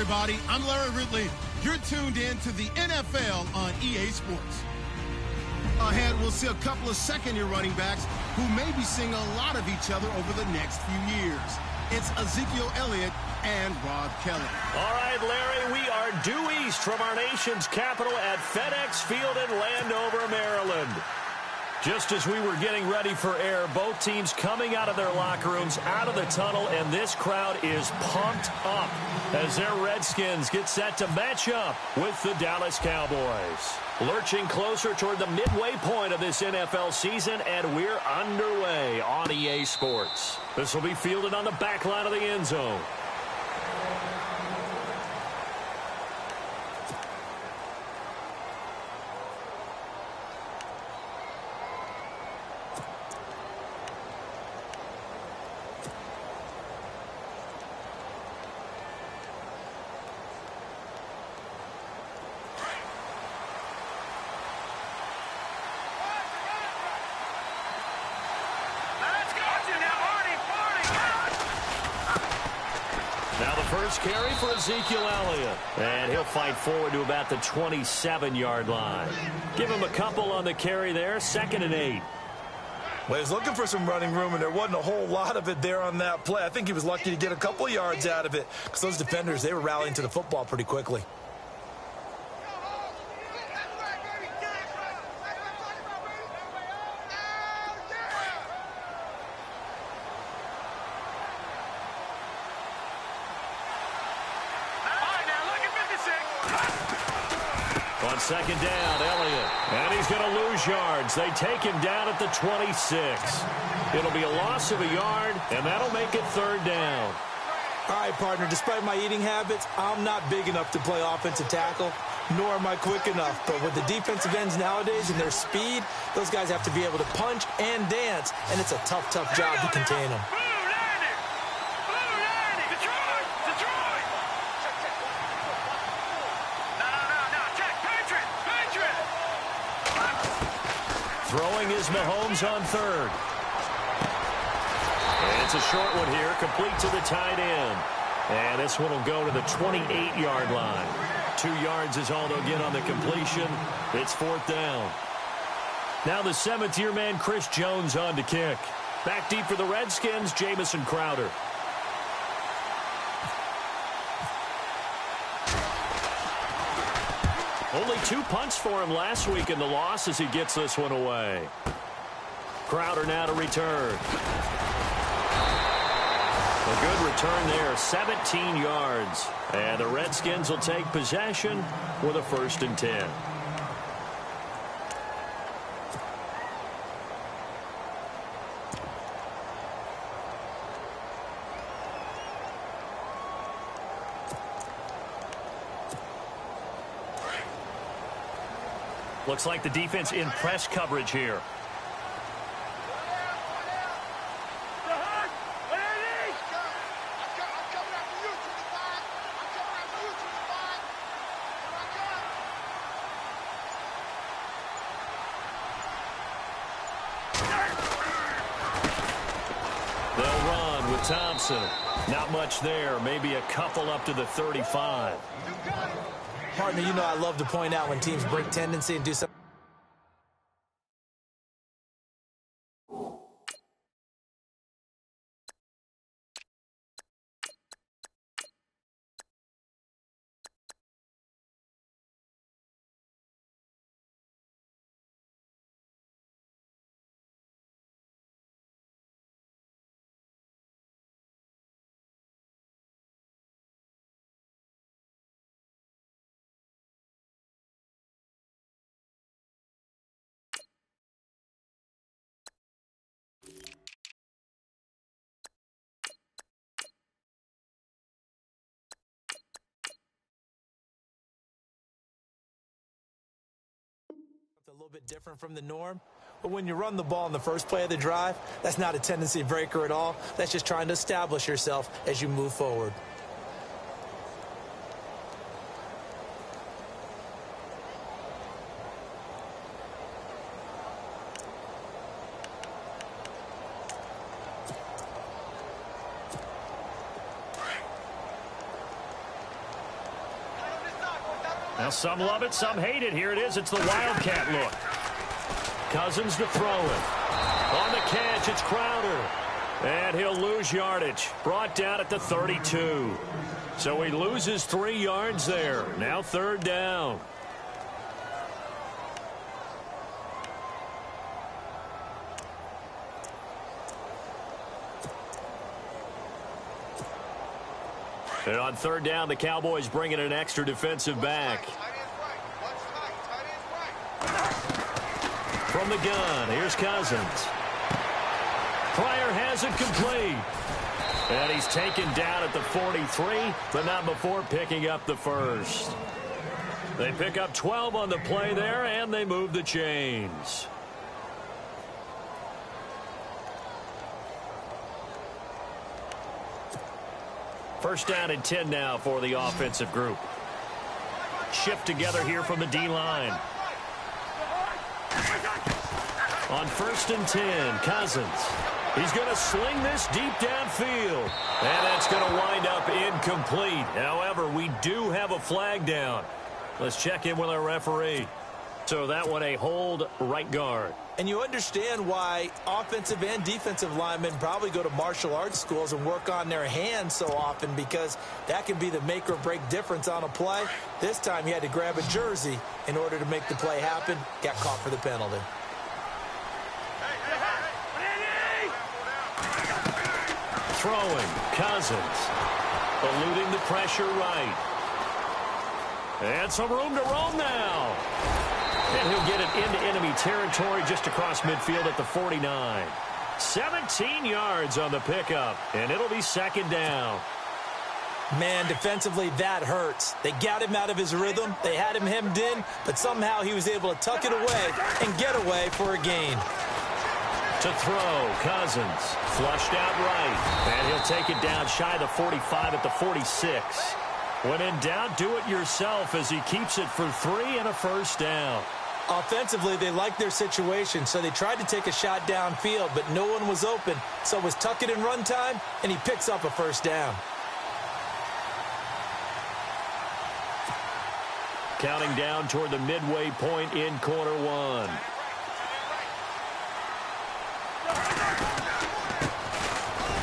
everybody. I'm Larry Ridley. You're tuned in to the NFL on EA Sports. Ahead, we'll see a couple of second-year running backs who may be seeing a lot of each other over the next few years. It's Ezekiel Elliott and Rob Kelly. All right, Larry, we are due east from our nation's capital at FedEx Field in Landover, Maryland. Just as we were getting ready for air, both teams coming out of their locker rooms, out of the tunnel, and this crowd is pumped up as their Redskins get set to match up with the Dallas Cowboys. Lurching closer toward the midway point of this NFL season, and we're underway on EA Sports. This will be fielded on the back line of the end zone. Now the first carry for Ezekiel Elliott. And he'll fight forward to about the 27-yard line. Give him a couple on the carry there, 2nd and 8. Well, he was looking for some running room, and there wasn't a whole lot of it there on that play. I think he was lucky to get a couple yards out of it because those defenders, they were rallying to the football pretty quickly. On 2nd down, Elliott. And he's going to lose yards. They take him down at the 26. It'll be a loss of a yard, and that'll make it 3rd down. All right, partner, despite my eating habits, I'm not big enough to play offensive tackle, nor am I quick enough. But with the defensive ends nowadays and their speed, those guys have to be able to punch and dance, and it's a tough, tough job to contain them. Throwing is Mahomes on 3rd. And it's a short one here, complete to the tight end. And this one will go to the 28-yard line. 2 yards is all they'll get on the completion. It's 4th down. Now the 7th-year man, Chris Jones, on to kick. Back deep for the Redskins, Jamison Crowder. Only 2 punts for him last week in the loss as he gets this one away. Crowder now to return. A good return there, 17 yards. And the Redskins will take possession with a 1st and 10. Looks like the defense in press coverage here. They'll run with Thompson. Not much there. Maybe a couple up to the 35. Partner, you know I love to point out when teams break tendency and do something. A little bit different from the norm, but when you run the ball in the first play of the drive, that's not a tendency breaker at all. That's just trying to establish yourself as you move forward. Now, some love it, some hate it. Here it is. It's the Wildcat look. Cousins to throw it. On the catch, it's Crowder. And he'll lose yardage. Brought down at the 32. So he loses 3 yards there. Now 3rd down. And on 3rd down, the Cowboys bring in an extra defensive back. From the gun, here's Cousins. Pryor has it complete. And he's taken down at the 43, but not before picking up the first. They pick up 12 on the play there, and they move the chains. First down and 10 now for the offensive group. Shift together here from the D-line. On 1st and 10, Cousins. He's going to sling this deep downfield. And that's going to wind up incomplete. However, we do have a flag down. Let's check in with our referee. So that one a hold, right guard. And you understand why offensive and defensive linemen probably go to martial arts schools and work on their hands so often, because that can be the make or break difference on a play. This time he had to grab a jersey in order to make the play happen. Got caught for the penalty. Throwing, Cousins. Eluding the pressure right. And some room to roam now. And he'll get it into enemy territory just across midfield at the 49. 17 yards on the pickup, and it'll be 2nd down. Man, defensively, that hurts. They got him out of his rhythm. They had him hemmed in, but somehow he was able to tuck it away and get away for a gain. To throw, Cousins. Flushed out right, and he'll take it down shy of the 45 at the 46. When in doubt, do it yourself as he keeps it for 3 and a first down. Offensively, they liked their situation, so they tried to take a shot downfield, but no one was open. So it was tuck it in run time, and he picks up a first down. Counting down toward the midway point in quarter 1.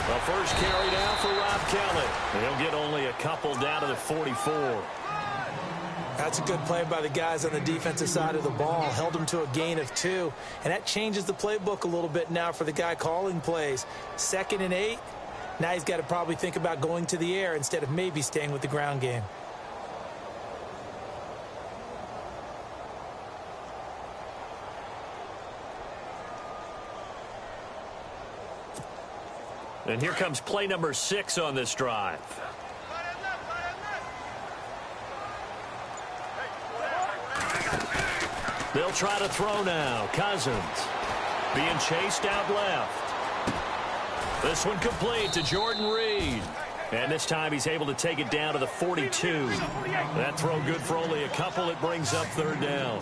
The first carry down for Rob Kelly. He'll get only a couple down to the 44. That's a good play by the guys on the defensive side of the ball. Held him to a gain of 2. And that changes the playbook a little bit now for the guy calling plays. 2nd and 8. Now he's got to probably think about going to the air instead of maybe staying with the ground game. And here comes play number 6 on this drive. They'll try to throw now. Cousins being chased out left. This one complete to Jordan Reed. And this time he's able to take it down to the 42. That throw good for only a couple. It brings up 3rd down.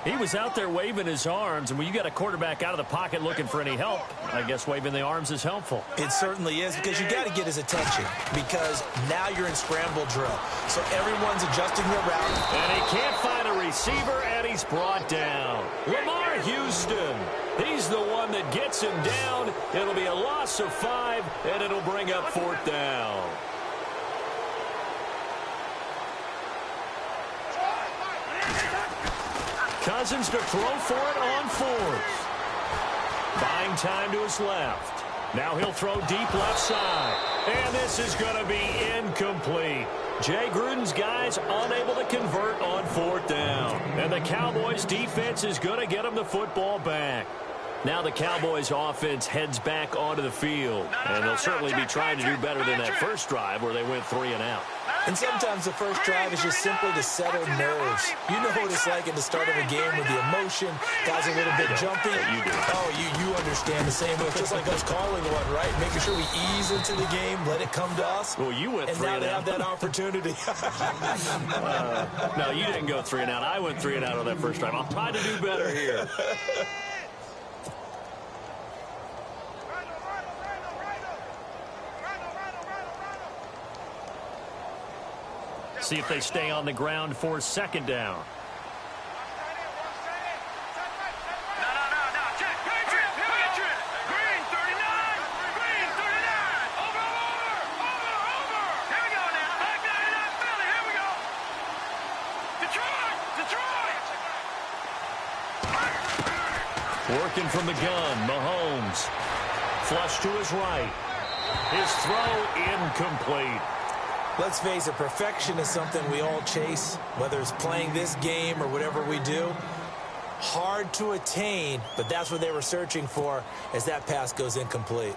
He was out there waving his arms, and when you got a quarterback out of the pocket looking for any help, I guess waving the arms is helpful. It certainly is, because you got to get his attention, because now you're in scramble drill. So everyone's adjusting their route. And he can't find a receiver, and he's brought down. Lamar Houston, he's the one that gets him down. It'll be a loss of 5, and it'll bring up 4th down. Cousins to throw for it on 4th. Buying time to his left. Now he'll throw deep left side. And this is going to be incomplete. Jay Gruden's guys unable to convert on 4th down. And the Cowboys defense is going to get him the football back. Now the Cowboys offense heads back onto the field. And they'll certainly be trying to do better than that first drive where they went 3 and out. And sometimes the first drive is just simply to settle nerves. You know what it's like at the start of a game with the emotion. Guys a little bit jumpy. You do. Oh, you understand the same way. It's just like us calling one, right? Making sure we ease into the game, let it come to us. Well, you went 3 and out. And now they have that opportunity. No, you didn't go 3 and out. I went 3 and out on that first drive. I'll try to do better here. See if they stay on the ground for second down. Working from the gun, Mahomes. Flush to his right. His throw incomplete. Let's face it, perfection is something we all chase, whether it's playing this game or whatever we do. Hard to attain, but that's what they were searching for as that pass goes incomplete.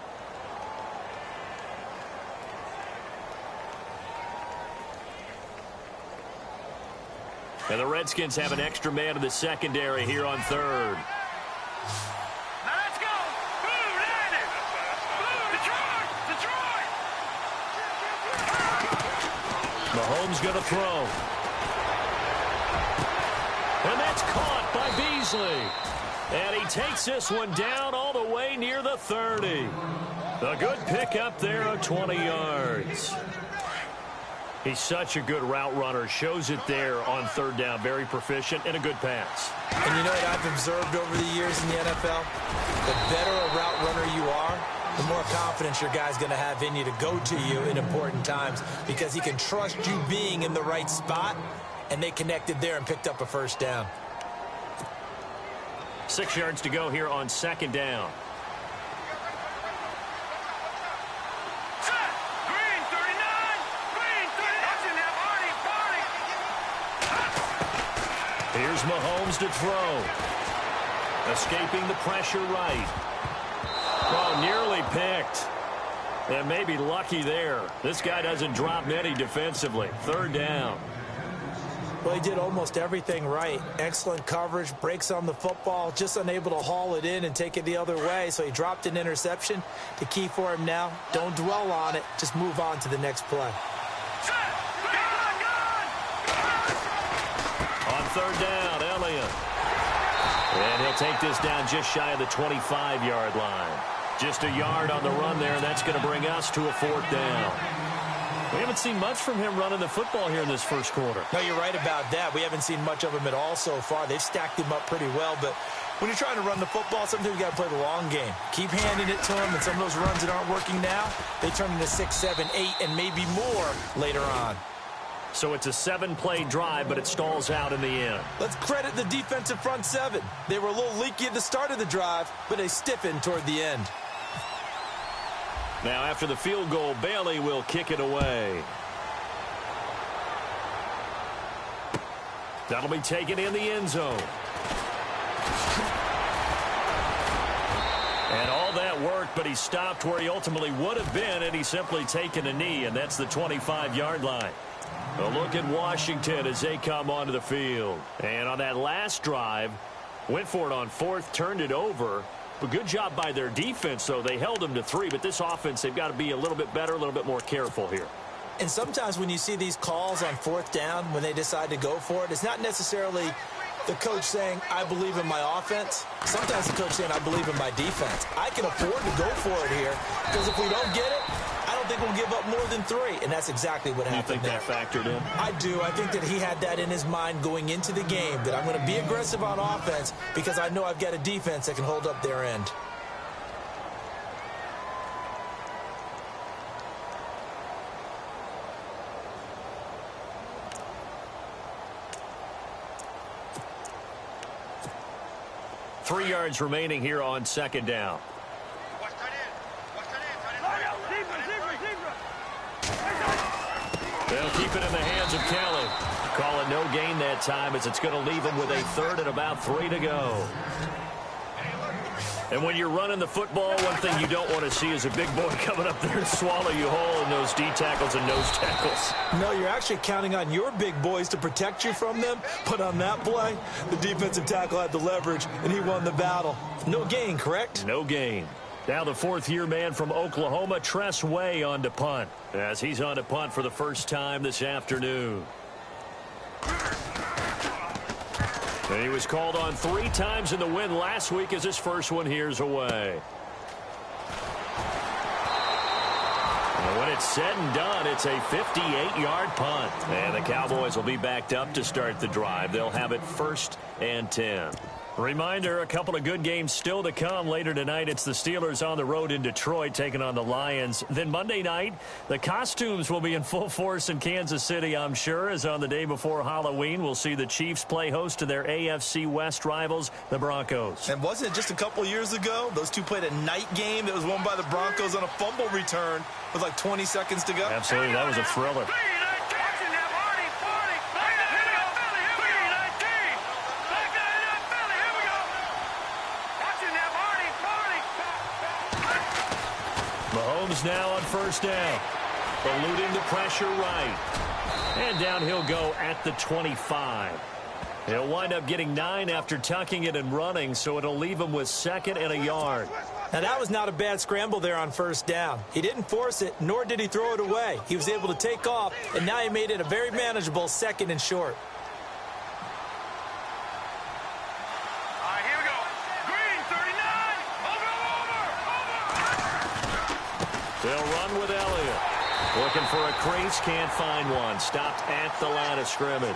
And the Redskins have an extra man in the secondary here on third. Now let's go. Boom, landed. Boom, Detroit. Mahomes going to throw. And that's caught by Beasley. And he takes this one down all the way near the 30. A good pickup there of 20 yards. He's such a good route runner. Shows it there on third down. Very proficient and a good pass. And you know what I've observed over the years in the NFL? The better a route runner you are, the more confidence your guy's going to have in you to go to you in important times because he can trust you being in the right spot, and they connected there and picked up a first down. 6 yards to go here on second down. Here's Mahomes to throw. Escaping the pressure right. Oh, nearly picked. And maybe lucky there. This guy doesn't drop many defensively. Third down. Well, he did almost everything right. Excellent coverage, breaks on the football, just unable to haul it in and take it the other way. So he dropped an interception. The key for him now, don't dwell on it. Just move on to the next play. Third down, Elliott. And he'll take this down just shy of the 25-yard line. Just a yard on the run there, and that's going to bring us to a fourth down. We haven't seen much from him running the football here in this first quarter. No, you're right about that. We haven't seen much of him at all so far. They've stacked him up pretty well, but when you're trying to run the football, sometimes you got to play the long game. Keep handing it to him, and some of those runs that aren't working now, they turn into 6, 7, 8, and maybe more later on. So it's a 7-play drive, but it stalls out in the end. Let's credit the defensive front seven. They were a little leaky at the start of the drive, but they stiffened toward the end. Now after the field goal, Bailey will kick it away. That'll be taken in the end zone. And all that worked, but he stopped where he ultimately would have been, and he's simply taken a knee, and that's the 25-yard line. A look at Washington as they come onto the field. And on that last drive, went for it on fourth, turned it over. But good job by their defense, though. They held them to 3, but this offense, they've got to be a little bit better, a little bit more careful here. And sometimes when you see these calls on fourth down, when they decide to go for it, it's not necessarily the coach saying, I believe in my offense. Sometimes the coach saying, I believe in my defense. I can afford to go for it here because if we don't get it, I don't think we'll give up more than 3, and that's exactly what happened. You think that factored in? I do. I think that he had that in his mind going into the game, that I'm going to be aggressive on offense because I know I've got a defense that can hold up their end. Three yards remaining here on second down. They'll keep it in the hands of Kelly. Call it no gain that time as it's going to leave him with a third and about 3 to go. And when you're running the football, one thing you don't want to see is a big boy coming up there and swallow you whole in those D tackles and nose tackles. No, you're actually counting on your big boys to protect you from them. But on that play, the defensive tackle had the leverage, and he won the battle. No gain, correct? No gain. Now the fourth-year man from Oklahoma, Tress Way, on to punt, as he's on to punt for the first time this afternoon. And he was called on 3 times in the win last week as his first one here's away. And when it it's said and done, it's a 58-yard punt. And the Cowboys will be backed up to start the drive. They'll have it 1st and 10. Reminder, a couple of good games still to come. Later tonight, it's the Steelers on the road in Detroit taking on the Lions. Then Monday night, the costumes will be in full force in Kansas City, I'm sure, as on the day before Halloween, we'll see the Chiefs play host to their AFC West rivals, the Broncos. And wasn't it just a couple years ago, those two played a night game that was won by the Broncos on a fumble return with like 20 seconds to go? Absolutely, that was a thriller. Mahomes now on 1st down. Eluding the pressure right. And down he'll go at the 25. He'll wind up getting 9 after tucking it and running, so it'll leave him with 2nd and a yard. Now, that was not a bad scramble there on 1st down. He didn't force it, nor did he throw it away. He was able to take off, and now he made it a very manageable 2nd and short. They'll run with Elliott. Looking for a crease, can't find one. Stopped at the line of scrimmage.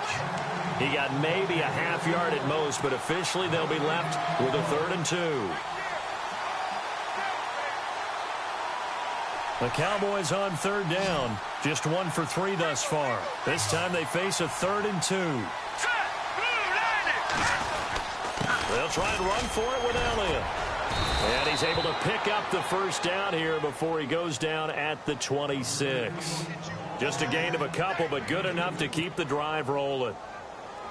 He got maybe a half yard at most, but officially they'll be left with a 3rd and 2. The Cowboys on 3rd down. Just 1 for 3 thus far. This time they face a 3rd and 2. They'll try and run for it with Elliott. And he's able to pick up the 1st down here before he goes down at the 26. Just a gain of a couple, but good enough to keep the drive rolling.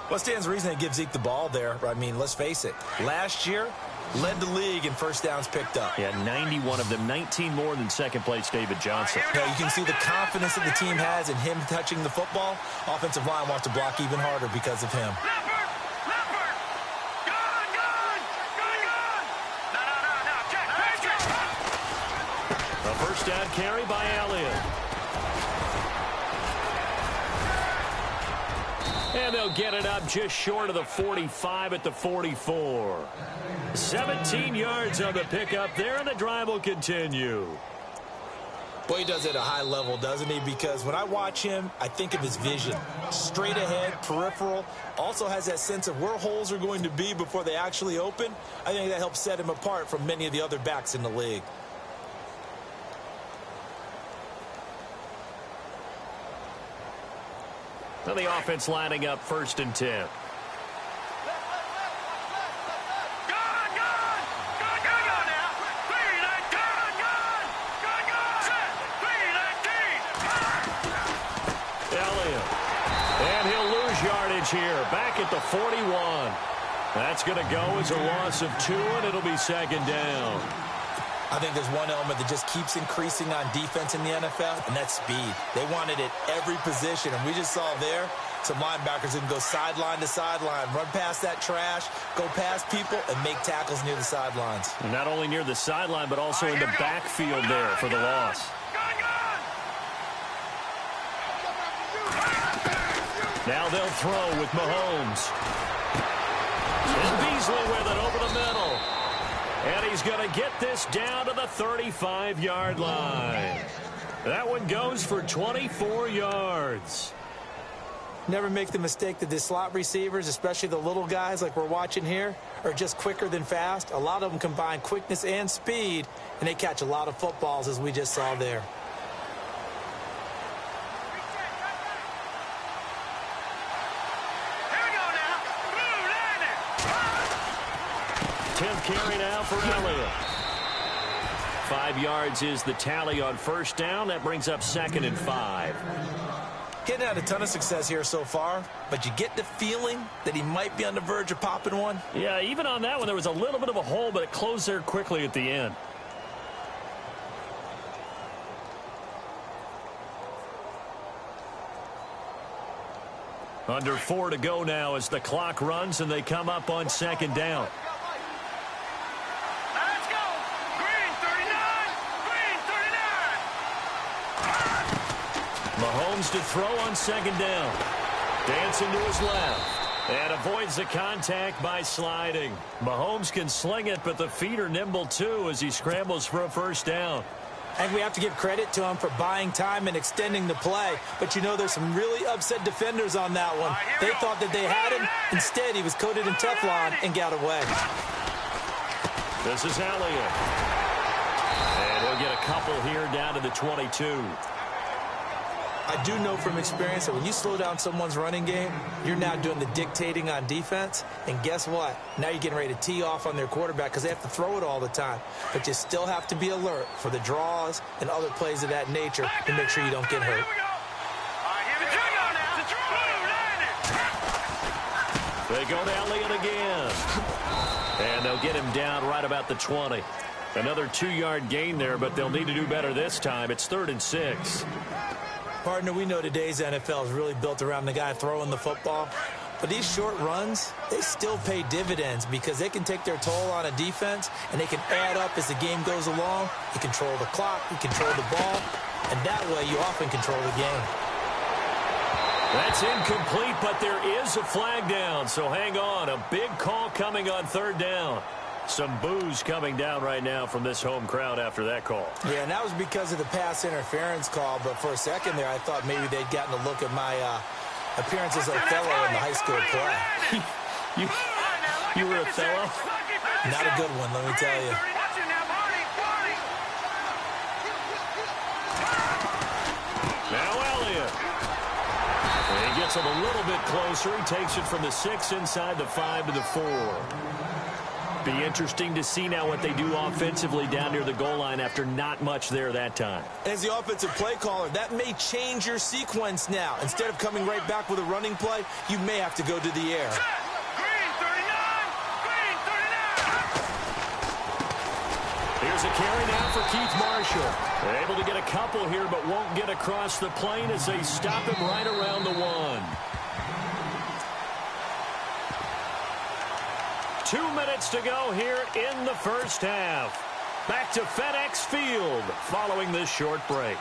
What stands to reason they give Zeke the ball there? I mean, let's face it. Last year, led the league in 1st downs picked up. Yeah, 91 of them, 19 more than 2nd place David Johnson. Yeah, you can see the confidence that the team has in him touching the football. Offensive line wants to block even harder because of him. A 1st down carry by Elliott. And they'll get it up just short of the 45 at the 44. 17 yards on the pickup there, and the drive will continue. Boy, he does it at a high level, doesn't he? Because when I watch him, I think of his vision. Straight ahead, peripheral. Also has that sense of where holes are going to be before they actually open. I think that helps set him apart from many of the other backs in the league. Now the offense lining up 1st and 10. Elliott. And he'll lose yardage here. Back at the 41. That's going to go as a loss of 2, and it'll be 2nd down. I think there's one element that just keeps increasing on defense in the NFL, and that's speed. They want it at every position, and we just saw there some linebackers who can go sideline to sideline, run past that trash, go past people, and make tackles near the sidelines. Not only near the sideline, but also in the backfield there for the loss. Now they'll throw with Mahomes. And Beasley with it over the middle. And he's going to get this down to the 35-yard line. That one goes for 24 yards. Never make the mistake that the slot receivers, especially the little guys like we're watching here, are just quicker than fast. A lot of them combine quickness and speed, and they catch a lot of footballs, as we just saw there. 10th carry now for Elliott. 5 yards is the tally on 1st down. That brings up 2nd and 5. Getting had a ton of success here so far, but you get the feeling that he might be on the verge of popping one. Yeah, even on that one, there was a little bit of a hole, but it closed there quickly at the end. Under 4 to go now as the clock runs and they come up on 2nd down. Let's go. Green 39. Green 39. Mahomes to throw on 2nd down. Dancing to his left. And avoids the contact by sliding. Mahomes can sling it, but the feet are nimble too as he scrambles for a 1st down. I think we have to give credit to him for buying time and extending the play. But, you know, there's some really upset defenders on that one. They thought that they had him. Instead, he was coated in Teflon and got away. This is Elliott. And he'll get a couple here down to the 22. I do know from experience that when you slow down someone's running game, you're now doing the dictating on defense. And guess what? Now you're getting ready to tee off on their quarterback because they have to throw it all the time. But you still have to be alert for the draws and other plays of that nature to make sure you don't get hurt. They go to Elliott again. And they'll get him down right about the 20. Another 2-yard gain there, but they'll need to do better this time. It's 3rd and 6. Partner, we know today's NFL is really built around the guy throwing the football. But these short runs, they still pay dividends because they can take their toll on a defense and they can add up as the game goes along. You control the clock, you control the ball, and that way you often control the game. That's incomplete, but there is a flag down, so hang on. A big call coming on 3rd down. Some boos coming down right now from this home crowd after that call. Yeah, and that was because of the pass interference call, but for a second there I thought maybe they'd gotten a look at my appearance as Othello in the high school play. You were Othello? Not a good one, let me tell you. Now Elliott. And he gets him a little bit closer. He takes it from the 6 inside the 5 to the 4. Be interesting to see now what they do offensively down near the goal line after not much there that time. As the offensive play caller, that may change your sequence now. Instead of coming right back with a running play, you may have to go to the air. Green 39! Green 39! Here's a carry now for Keith Marshall. They're able to get a couple here, but won't get across the plane as they stop him right around the 1. 2 minutes to go here in the first half. Back to FedEx Field following this short break.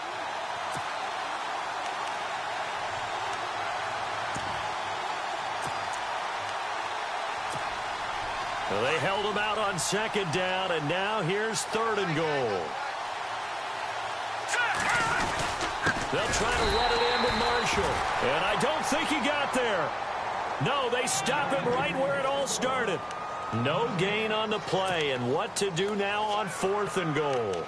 Well, they held him out on 2nd down, and now here's 3rd and goal. They'll try to run it in with Marshall, and I don't think he got there. No, they stop him right where it all started. No gain on the play, and what to do now on 4th and goal.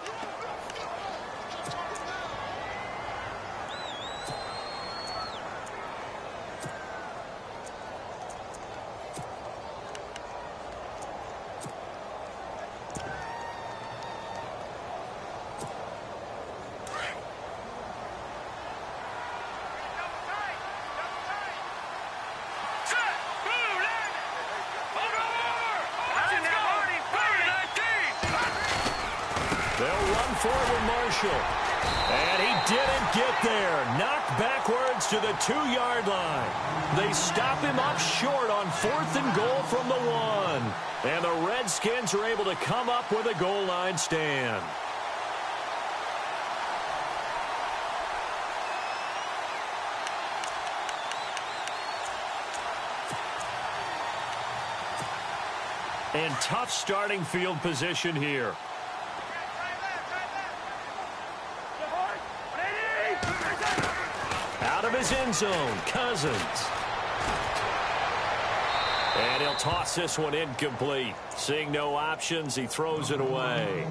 And he didn't get there. Knocked backwards to the 2-yard line. They stop him up short on 4th and goal from the 1. And the Redskins are able to come up with a goal line stand. And tough starting field position here. Out of his end zone, Cousins. And he'll toss this one incomplete. Seeing no options, he throws it away.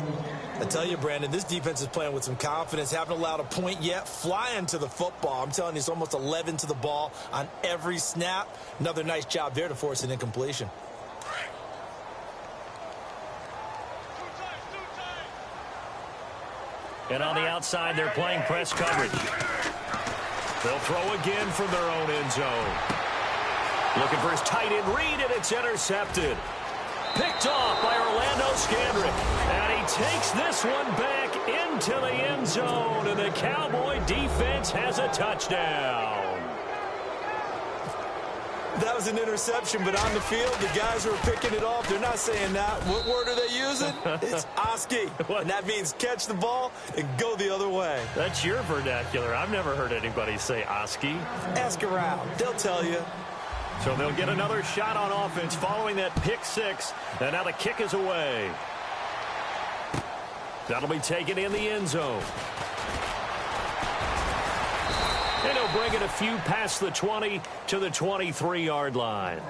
I tell you, Brandon, this defense is playing with some confidence. Haven't allowed a point yet. Flying to the football. I'm telling you, it's almost 11 to the ball on every snap. Another nice job there to force an incompletion. And on the outside, they're playing press coverage. They'll throw again from their own end zone. Looking for his tight end read, and it's intercepted. Picked off by Orlando Scandrick. And he takes this one back into the end zone, and the Cowboy defense has a touchdown. That was an interception, but on the field, the guys who are picking it off, they're not saying that. What word are they using? It's Oski. And that means catch the ball and go the other way. That's your vernacular. I've never heard anybody say Oski. Ask around. They'll tell you. So they'll get another shot on offense following that pick 6. And now the kick is away. That'll be taken in the end zone. And he'll bring it a few past the 20 to the 23-yard line.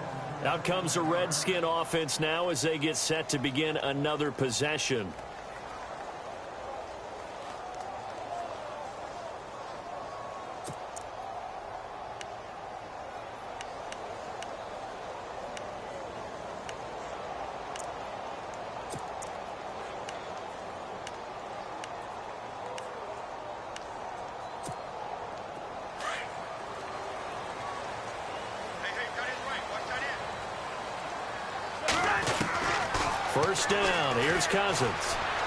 Out comes the Redskin offense now as they get set to begin another possession. First down, here's Cousins.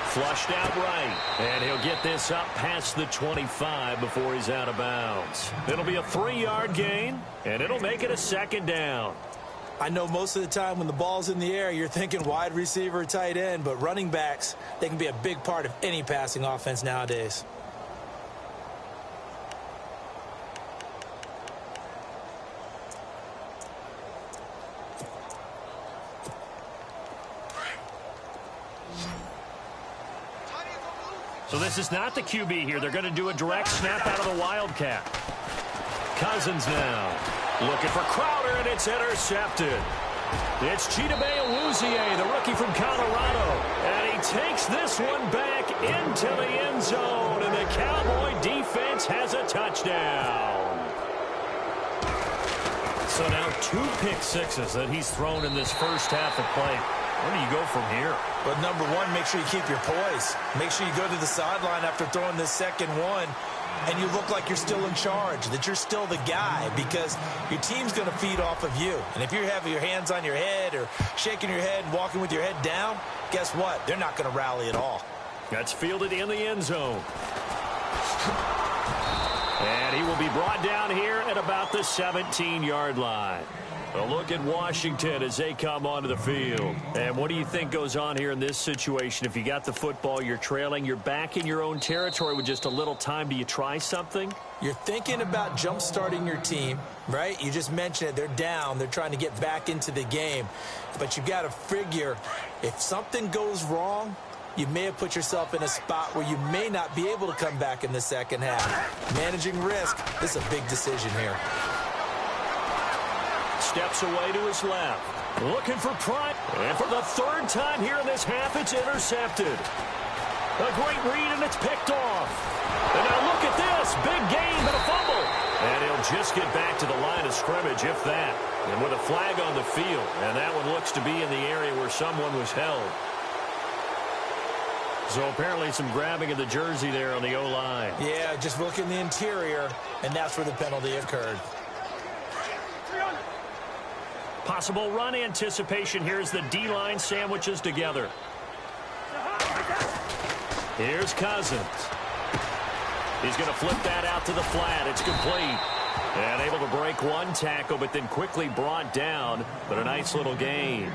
Flushed out right, and he'll get this up past the 25 before he's out of bounds. It'll be a 3-yard gain, and it'll make it a second down. I know most of the time when the ball's in the air, you're thinking wide receiver, tight end, but running backs, they can be a big part of any passing offense nowadays. So this is not the QB here. They're going to do a direct snap out of the Wildcat. Cousins now looking for Crowder, and it's intercepted. It's Chidobe Awuzie, the rookie from Colorado. And he takes this one back into the end zone, and the Cowboy defense has a touchdown. So now 2 pick sixes that he's thrown in this first half of play. Where do you go from here? But number one, make sure you keep your poise. Make sure you go to the sideline after throwing this second one, and you look like you're still in charge, that you're still the guy, because your team's going to feed off of you. And if you're having your hands on your head or shaking your head and walking with your head down, guess what? They're not going to rally at all. That's fielded in the end zone. And he will be brought down here at about the 17-yard line. A look at Washington as they come onto the field. And what do you think goes on here in this situation? If you got the football, you're trailing, you're back in your own territory with just a little time. Do you try something? You're thinking about jump-starting your team, right? You just mentioned it. They're down. They're trying to get back into the game. But you got to figure, if something goes wrong, you may have put yourself in a spot where you may not be able to come back in the second half. Managing risk, this is a big decision here. Steps away to his left. Looking for Prime. And for the third time here in this half, it's intercepted. A great read, and it's picked off. And now look at this. Big gain, but a fumble. And he'll just get back to the line of scrimmage, if that. And with a flag on the field. And that one looks to be in the area where someone was held. So apparently some grabbing of the jersey there on the O-line. Yeah, just look in the interior, and that's where the penalty occurred. Possible run anticipation. Here's the D-line sandwiches together. Here's Cousins. He's going to flip that out to the flat. It's complete. And able to break one tackle, but then quickly brought down. But a nice little gain.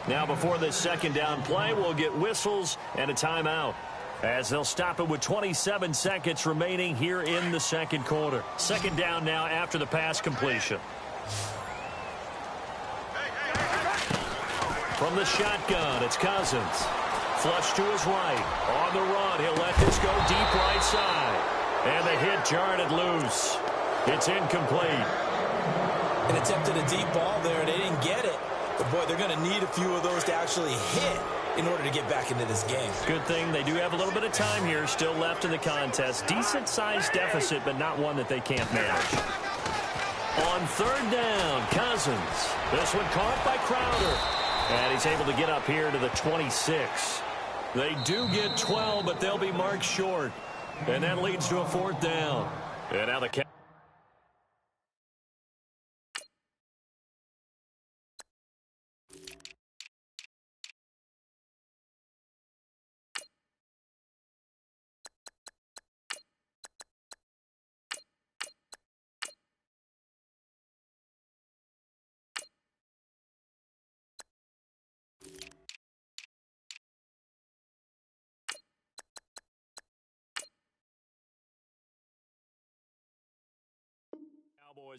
Now before this second down play, we'll get whistles and a timeout, as they'll stop it with 27 seconds remaining here in the second quarter. Second down now after the pass completion. From the shotgun, it's Cousins. Flush to his right. On the run, he'll let this go deep right side. And the hit jarred it loose. It's incomplete. And attempted a deep ball there, and they didn't get it. But, boy, they're going to need a few of those to actually hit in order to get back into this game. Good thing they do have a little bit of time here still left in the contest. Decent-sized deficit, but not one that they can't manage. On third down, Cousins. This one caught by Crowder. And he's able to get up here to the 26. They do get 12, but they'll be marked short. And that leads to a fourth down. And now the Cowboys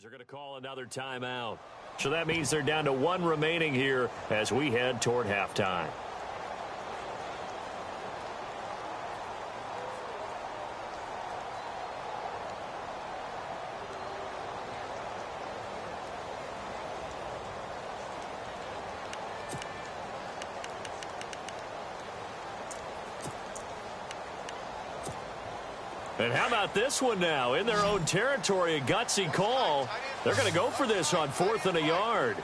are going to call another timeout. So that means they're down to one remaining here as we head toward halftime. And how about this one now? In their own territory, a gutsy call. They're going to go for this on 4th and a yard.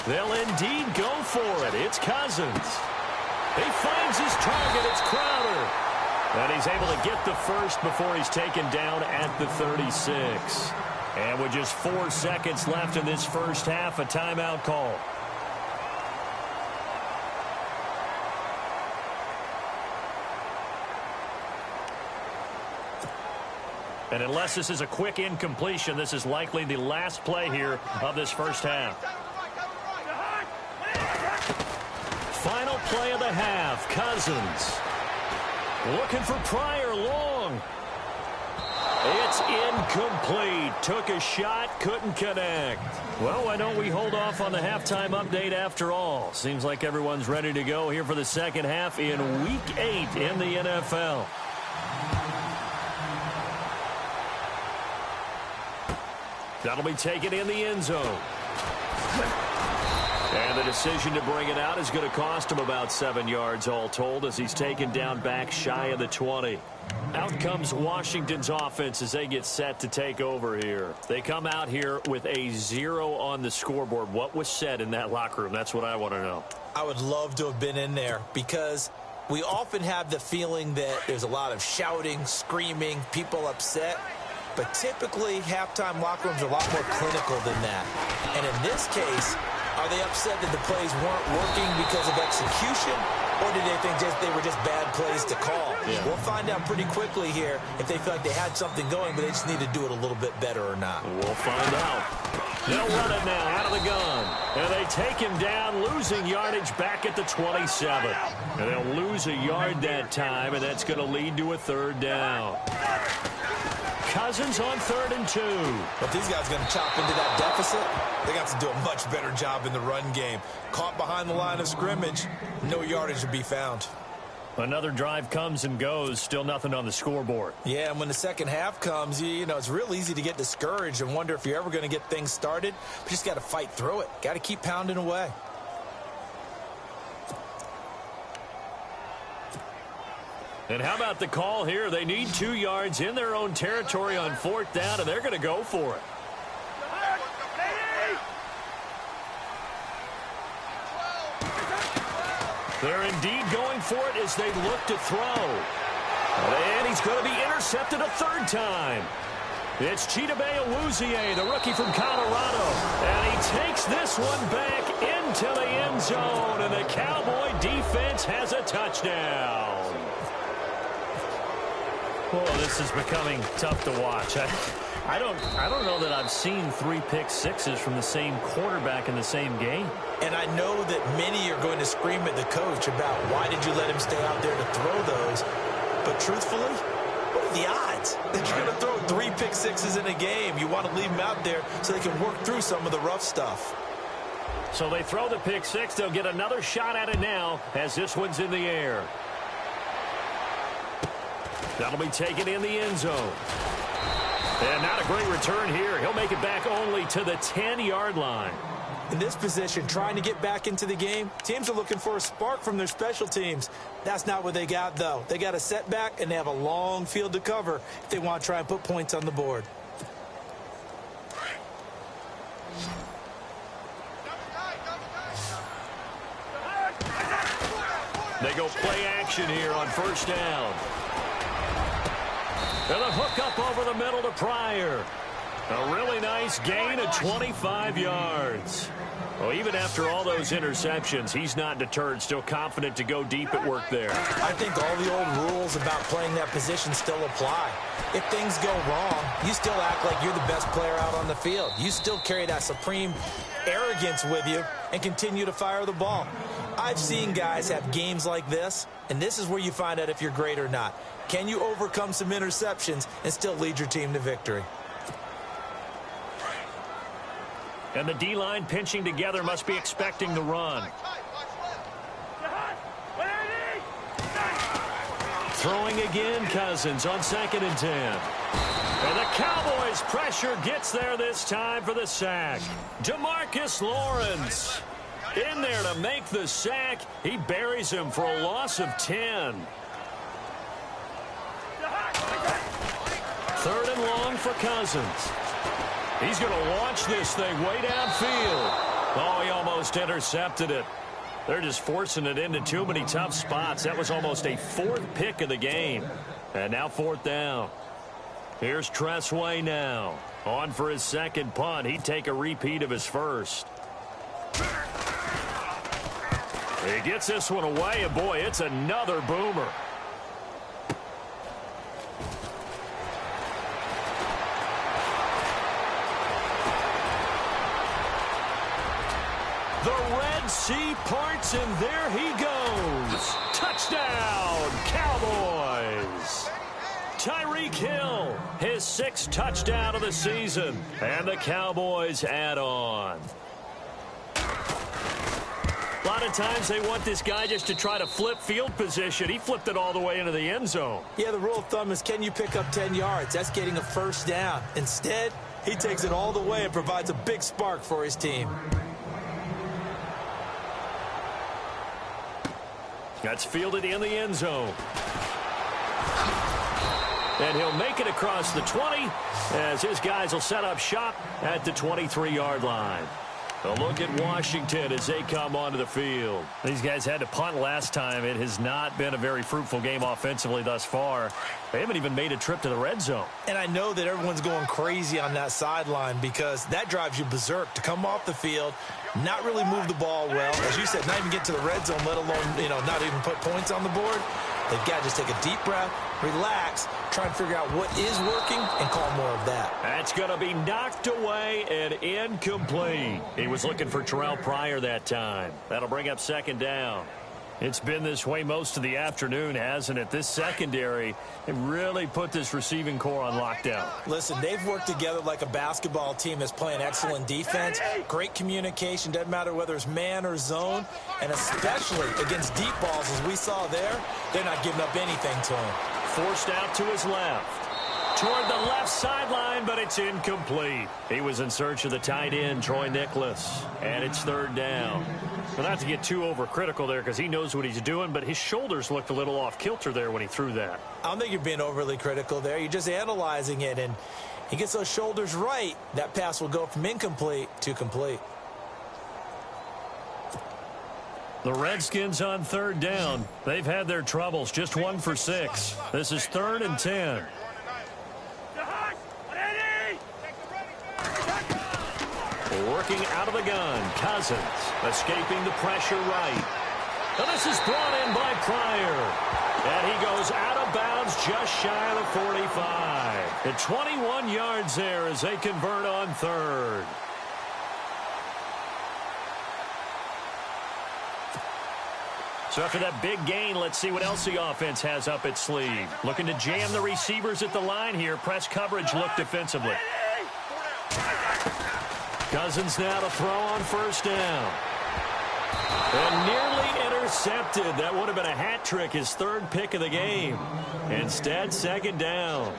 They'll indeed go for it. It's Cousins. He finds his target. It's Crowder. And he's able to get the first before he's taken down at the 36. And with just 4 seconds left in this first half, a timeout call. And unless this is a quick incompletion, this is likely the last play here of this first half. Final play of the half. Cousins looking for Pryor long. It's incomplete. Took a shot, couldn't connect. Well, why don't we hold off on the halftime update after all? Seems like everyone's ready to go here for the second half in Week 8 in the NFL. That'll be taken in the end zone. And the decision to bring it out is going to cost him about 7 yards all told as he's taken down back shy of the 20. Out comes Washington's offense as they get set to take over here. They come out here with a 0 on the scoreboard. What was said in that locker room? That's what I want to know. I would love to have been in there because we often have the feeling that there's a lot of shouting, screaming, people upset. But typically, halftime locker rooms are a lot more clinical than that. And in this case, are they upset that the plays weren't working because of execution? Or did they think they were just bad plays to call? Yeah. We'll find out pretty quickly here if they feel like they had something going, but they just need to do it a little bit better or not. We'll find out. They'll run it now out of the gun. And they take him down, losing yardage back at the 27. And they'll lose a yard that time, and that's going to lead to a 3rd down. Cousins on 3rd and 2. But these guys are going to chop into that deficit. They got to do a much better job in the run game. Caught behind the line of scrimmage, no yardage to be found. Another drive comes and goes, still nothing on the scoreboard. Yeah, and when the second half comes, you know, it's real easy to get discouraged and wonder if you're ever going to get things started. But you just got to fight through it. Got to keep pounding away. And how about the call here? They need 2 yards in their own territory on 4th down, and they're going to go for it. They're indeed going for it as they look to throw. And he's going to be intercepted a 3rd time. It's Chidobe Awuzie, the rookie from Colorado. And he takes this one back into the end zone, and the Cowboy defense has a touchdown. Oh, this is becoming tough to watch. I don't know that I've seen 3 pick sixes from the same quarterback in the same game. And I know that many are going to scream at the coach about why did you let him stay out there to throw those. But truthfully, what are the odds that you're going to throw 3 pick sixes in a game? You want to leave them out there so they can work through some of the rough stuff. So they throw the pick six. They'll get another shot at it now as this one's in the air. That'll be taken in the end zone. And not a great return here. He'll make it back only to the 10-yard line. In this position, trying to get back into the game, teams are looking for a spark from their special teams. That's not what they got, though. They got a setback, and they have a long field to cover if they want to try and put points on the board. They go play action here on 1st down. And a hook up over the middle to Pryor. A really nice gain of 25 yards. Well, even after all those interceptions, he's not deterred, still confident to go deep at work there. I think all the old rules about playing that position still apply. If things go wrong, you still act like you're the best player out on the field. You still carry that supreme arrogance with you and continue to fire the ball. I've seen guys have games like this, and this is where you find out if you're great or not. Can you overcome some interceptions and still lead your team to victory? And the D-line pinching together must be expecting the run. Throwing again, Cousins on 2nd and 10. And the Cowboys' pressure gets there this time for the sack. DeMarcus Lawrence. In there to make the sack. He buries him for a loss of 10. 3rd and long for Cousins. He's going to launch this thing way downfield. Oh, he almost intercepted it. They're just forcing it into too many tough spots. That was almost a 4th pick of the game. And now 4th down. Here's Tressway now. On for his 2nd punt. He'd take a repeat of his 1st. He gets this one away, and boy, it's another boomer. The Red Sea parts, and there he goes. Touchdown, Cowboys. Tyreek Hill, his 6th touchdown of the season, and the Cowboys add on. A lot of times they want this guy just to try to flip field position. He flipped it all the way into the end zone. Yeah, the rule of thumb is, can you pick up 10 yards? That's getting a 1st down. Instead, he takes it all the way and provides a big spark for his team. That's fielded in the end zone. And he'll make it across the 20 as his guys will set up shop at the 23-yard line. A look at Washington as they come onto the field. These guys had to punt last time. It has not been a very fruitful game offensively thus far. They haven't even made a trip to the red zone. And I know that everyone's going crazy on that sideline because that drives you berserk to come off the field, not really move the ball well. As you said, not even get to the red zone, let alone, not even put points on the board. They've got to just take a deep breath, relax, try and figure out what is working, and call more of that. That's going to be knocked away and incomplete. He was looking for Terrell Pryor that time. That'll bring up 2nd down. It's been this way most of the afternoon, hasn't it? This secondary, it really put this receiving core on lockdown. Listen, they've worked together like a basketball team that's playing excellent defense, great communication, doesn't matter whether it's man or zone, and especially against deep balls, as we saw there, they're not giving up anything to him. Forced out to his left. Toward the left sideline, but it's incomplete. He was in search of the tight end, Troy Nicholas, and it's 3rd down. Well, not to get too overcritical there because he knows what he's doing, but his shoulders looked a little off kilter there when he threw that. I don't think you're being overly critical there. You're just analyzing it, and he gets those shoulders right. That pass will go from incomplete to complete. The Redskins on 3rd down. They've had their troubles, just 1 for 6. This is 3rd and 10. Working out of the gun, Cousins escaping the pressure right. And this is brought in by Pryor. And he goes out of bounds just shy of the 45. At 21 yards there as they convert on 3rd. So after that big gain, let's see what else the offense has up its sleeve. Looking to jam the receivers at the line here. Press coverage look defensively. Cousins now to throw on 1st down. And nearly intercepted. That would have been a hat trick, his 3rd pick of the game. Instead, 2nd down.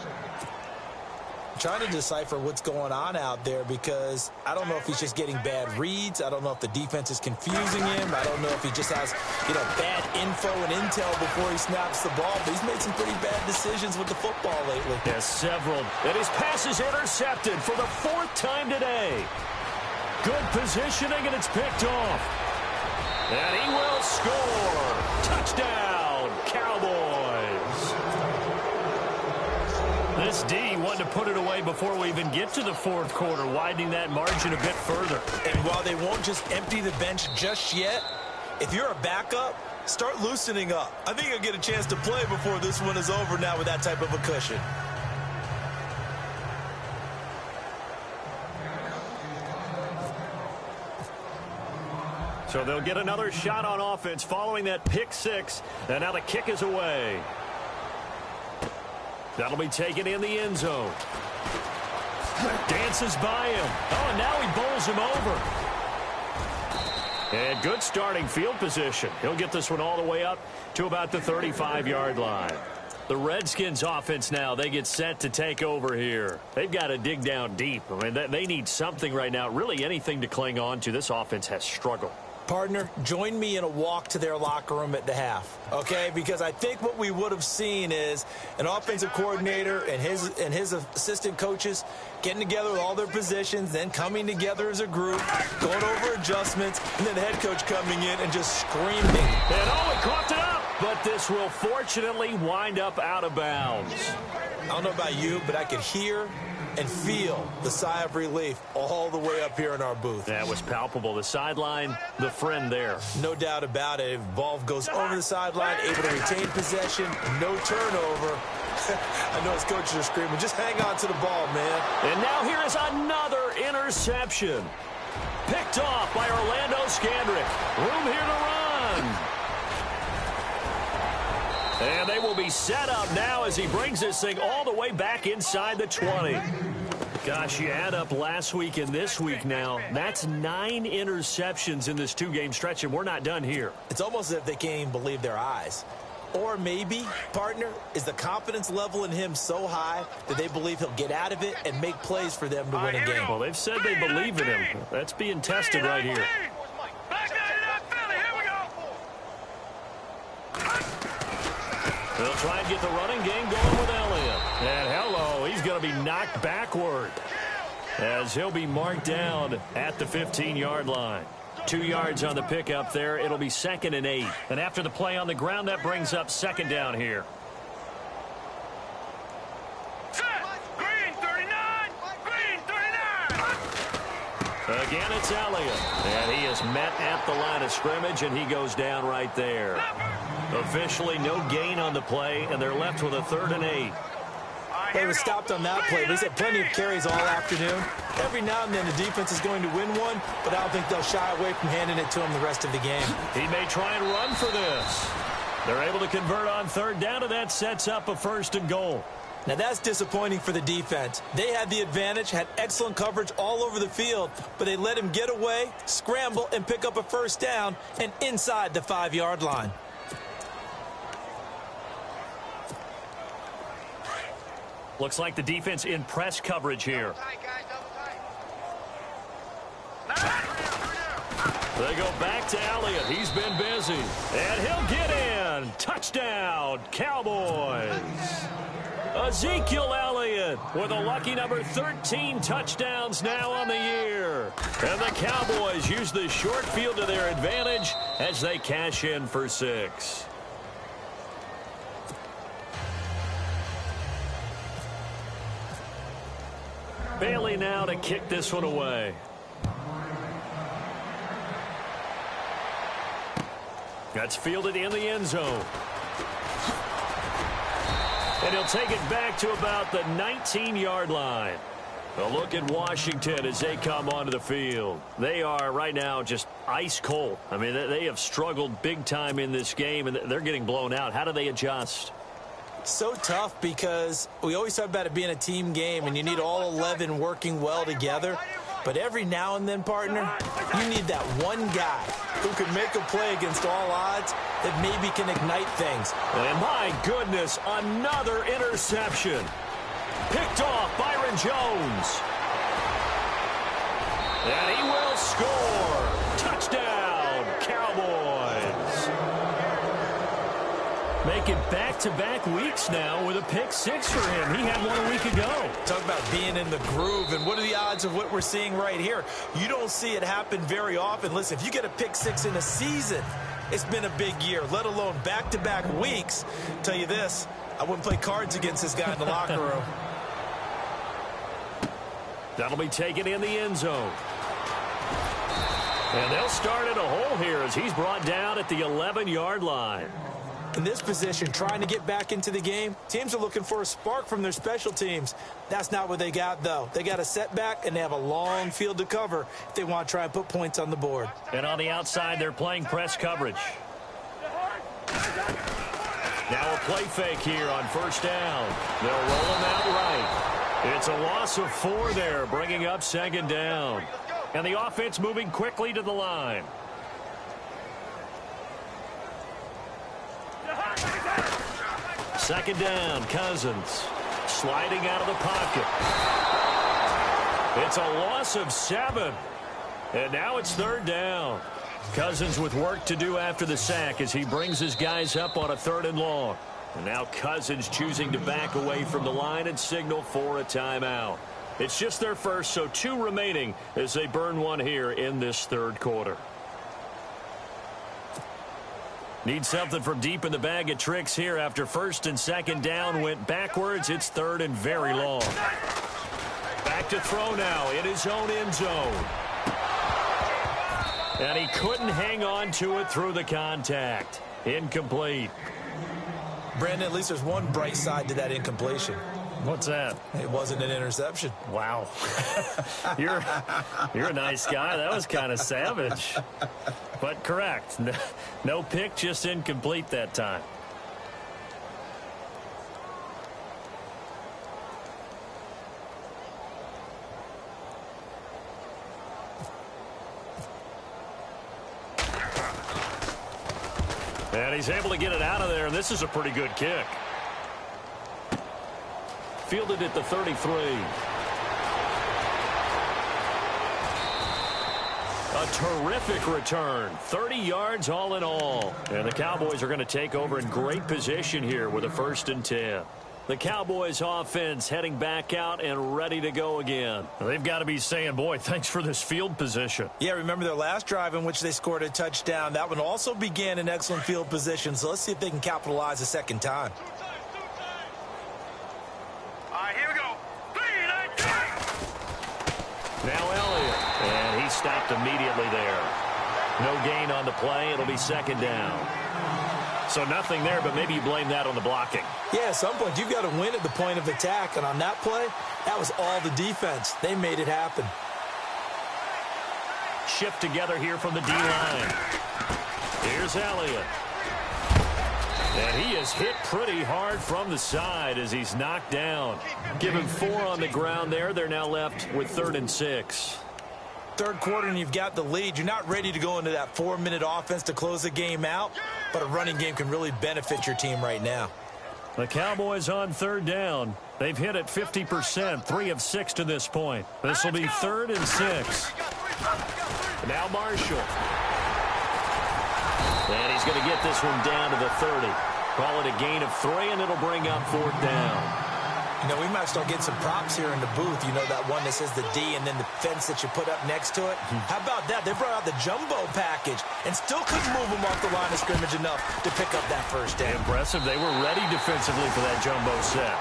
I'm trying to decipher what's going on out there because I don't know if he's just getting bad reads. I don't know if the defense is confusing him. I don't know if he just has, bad info and intel before he snaps the ball. But he's made some pretty bad decisions with the football lately. Yes, several. And his pass is intercepted for the 4th time today. Good positioning, and it's picked off. And he will score. Touchdown, Cowboys. This D wanted to put it away before we even get to the 4th quarter, widening that margin a bit further. And while they won't just empty the bench just yet, if you're a backup, start loosening up. I think you'll get a chance to play before this one is over now with that type of a cushion. So they'll get another shot on offense following that pick 6. And now the kick is away. That'll be taken in the end zone. Dances by him. Oh, and now he bowls him over. And good starting field position. He'll get this one all the way up to about the 35-yard line. The Redskins offense now, they get set to take over here. They've got to dig down deep. I mean, they need something right now, really anything to cling on to. This offense has struggled. Partner, join me in a walk to their locker room at the half, okay? Because I think what we would have seen is an offensive coordinator and his assistant coaches getting together with all their positions, then coming together as a group, going over adjustments, and then the head coach coming in and just screaming. And oh, he coughed it up, but this will fortunately wind up out of bounds. I don't know about you, but I could hear and feel the sigh of relief all the way up here in our booth. That was palpable. The sideline, the friend there. No doubt about it. If ball goes over the sideline, able to retain possession, no turnover. I know his coaches are screaming, just hang on to the ball, man. And now here is another interception. Picked off by Orlando Scandrick. Room here to run. And they will be set up now as he brings this thing all the way back inside the 20. Gosh, you add up last week and this week now. That's 9 interceptions in this 2-game stretch, and we're not done here. It's almost as if they can't even believe their eyes. Or maybe, partner, is the confidence level in him so high that they believe he'll get out of it and make plays for them to win a game. Well, they've said they believe in him. That's being tested right here. They'll try and get the running game going with Elliott. And hello, he's going to be knocked backward as he'll be marked down at the 15-yard line. 2 yards on the pickup there. It'll be 2nd and 8. And after the play on the ground, that brings up 2nd down here. Green 39! Green 39! Again, it's Elliott. And he is met at the line of scrimmage, and he goes down right there. Officially no gain on the play, and they're left with a 3rd and 8. They were stopped on that play, but he's had plenty of carries all afternoon. Every now and then the defense is going to win one, but I don't think they'll shy away from handing it to him the rest of the game. He may try and run for this. They're able to convert on 3rd down, and that sets up a 1st and goal. Now that's disappointing for the defense. They had the advantage, had excellent coverage all over the field, but they let him get away, scramble, and pick up a 1st down, and inside the 5-yard line. Looks like the defense in press coverage here. They go back to Elliott. He's been busy. And he'll get in. Touchdown, Cowboys. Ezekiel Elliott with a lucky number 13 touchdowns now on the year. And the Cowboys use the short field to their advantage as they cash in for 6. Bailey now to kick this one away. That's fielded in the end zone. And he'll take it back to about the 19-yard line. A look at Washington as they come onto the field. They are right now just ice cold. I mean, they have struggled big time in this game, and they're getting blown out. How do they adjust? So tough because we always talk about it being a team game and you need all 11 working well together. But every now and then, partner, you need that one guy who can make a play against all odds that maybe can ignite things. And my goodness, another interception. Picked off Byron Jones. And he will score. Touchdown, Cowboys. Making back-to-back weeks now with a pick 6 for him. He had one a week ago. Talk about being in the groove, and what are the odds of what we're seeing right here? You don't see it happen very often. Listen, if you get a pick 6 in a season, it's been a big year, let alone back-to-back weeks. Tell you this, I wouldn't play cards against this guy in the locker room. That'll be taken in the end zone. And they'll start at a hole here as he's brought down at the 11-yard line. In this position, trying to get back into the game, teams are looking for a spark from their special teams. That's not what they got, though. They got a setback, and they have a long field to cover if they want to try and put points on the board. And on the outside, they're playing press coverage. Now a play fake here on 1st down. They'll roll him out right. It's a loss of 4 there, bringing up 2nd down. And the offense moving quickly to the line. Second down, Cousins sliding out of the pocket. It's a loss of 7. And now it's 3rd down. Cousins with work to do after the sack as he brings his guys up on a 3rd and long. And now Cousins choosing to back away from the line and signal for a timeout. It's just their first, so 2 remaining as they burn one here in this 3rd quarter. Need something from deep in the bag of tricks here after 1st and 2nd down went backwards. It's 3rd and very long. Back to throw now in his own end zone. And he couldn't hang on to it through the contact. Incomplete. Brandon, at least there's one bright side to that incompletion. What's that? It wasn't an interception. Wow. You're a nice guy. That was kind of savage. But correct. No pick, just incomplete that time. And he's able to get it out of there, and this is a pretty good kick. Fielded at the 33. A terrific return. 30 yards all in all. And the Cowboys are going to take over in great position here with a 1st and 10. The Cowboys offense heading back out and ready to go again. They've got to be saying, boy, thanks for this field position. Yeah, remember their last drive in which they scored a touchdown. That one also began in excellent field position, so let's see if they can capitalize a 2nd time. All right, here we go. 3, 9, 10. Now Elliott, and he stopped immediately there. No gain on the play. It'll be 2nd down. So nothing there, but maybe you blame that on the blocking. Yeah, at some point, you've got to win at the point of attack. And on that play, that was all the defense. They made it happen. Shift together here from the D-line. Here's Elliott. And he is hit pretty hard from the side as he's knocked down. Give him 4 on the ground there. They're now left with 3rd and 6. 3rd quarter and you've got the lead. You're not ready to go into that 4-minute offense to close the game out, but a running game can really benefit your team right now. The Cowboys on 3rd down. They've hit it 50%, 3 of 6 to this point. This will be 3rd and 6. Now Marshall. And he's going to get this one down to the 30. Call it a gain of 3, and it'll bring up 4th down. You know, we might start getting some props here in the booth. You know, that one that says the D and then the fence that you put up next to it. How about that? They brought out the jumbo package and still couldn't move them off the line of scrimmage enough to pick up that 1st down. Impressive. They were ready defensively for that jumbo set.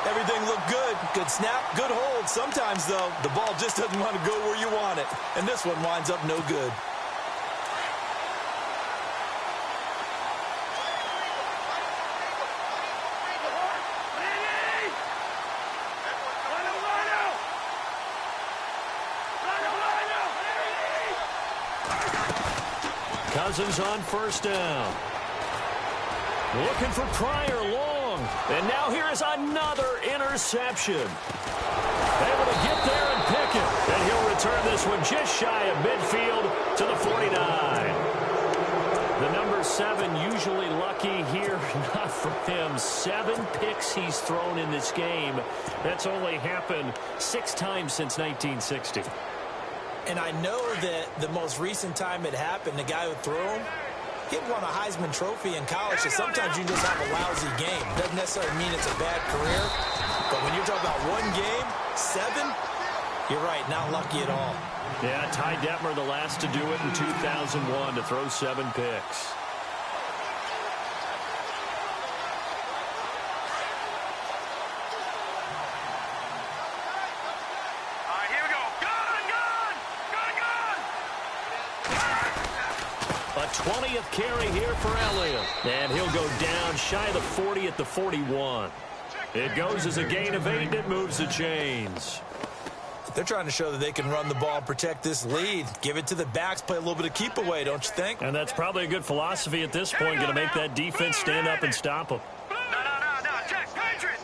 Everything looked good. Good snap, good hold. Sometimes, though, the ball just doesn't want to go where you want it. And this one winds up no good. Cousins on 1st down. Looking for Pryor long. And now here is another interception. Able to get there and pick it. And he'll return this one just shy of midfield to the 49. The number 7 usually lucky here. Not for him. 7 picks he's thrown in this game. That's only happened 6 times since 1960. And I know that the most recent time it happened, the guy who threw him, he won a Heisman Trophy in college, so sometimes you just have a lousy game. Doesn't necessarily mean it's a bad career, but when you're talking about 1 game, 7, you're right, not lucky at all. Yeah, Ty Detmer, the last to do it in 2001, to throw 7 picks. A 20th carry here for Elliott. And he'll go down shy of the 40 at the 41. It goes as a gain of 8, and it moves the chains. They're trying to show that they can run the ball and protect this lead. Give it to the backs, play a little bit of keep away, don't you think? And that's probably a good philosophy at this point, going to make that defense stand up and stop them. No, Jack, Patriot.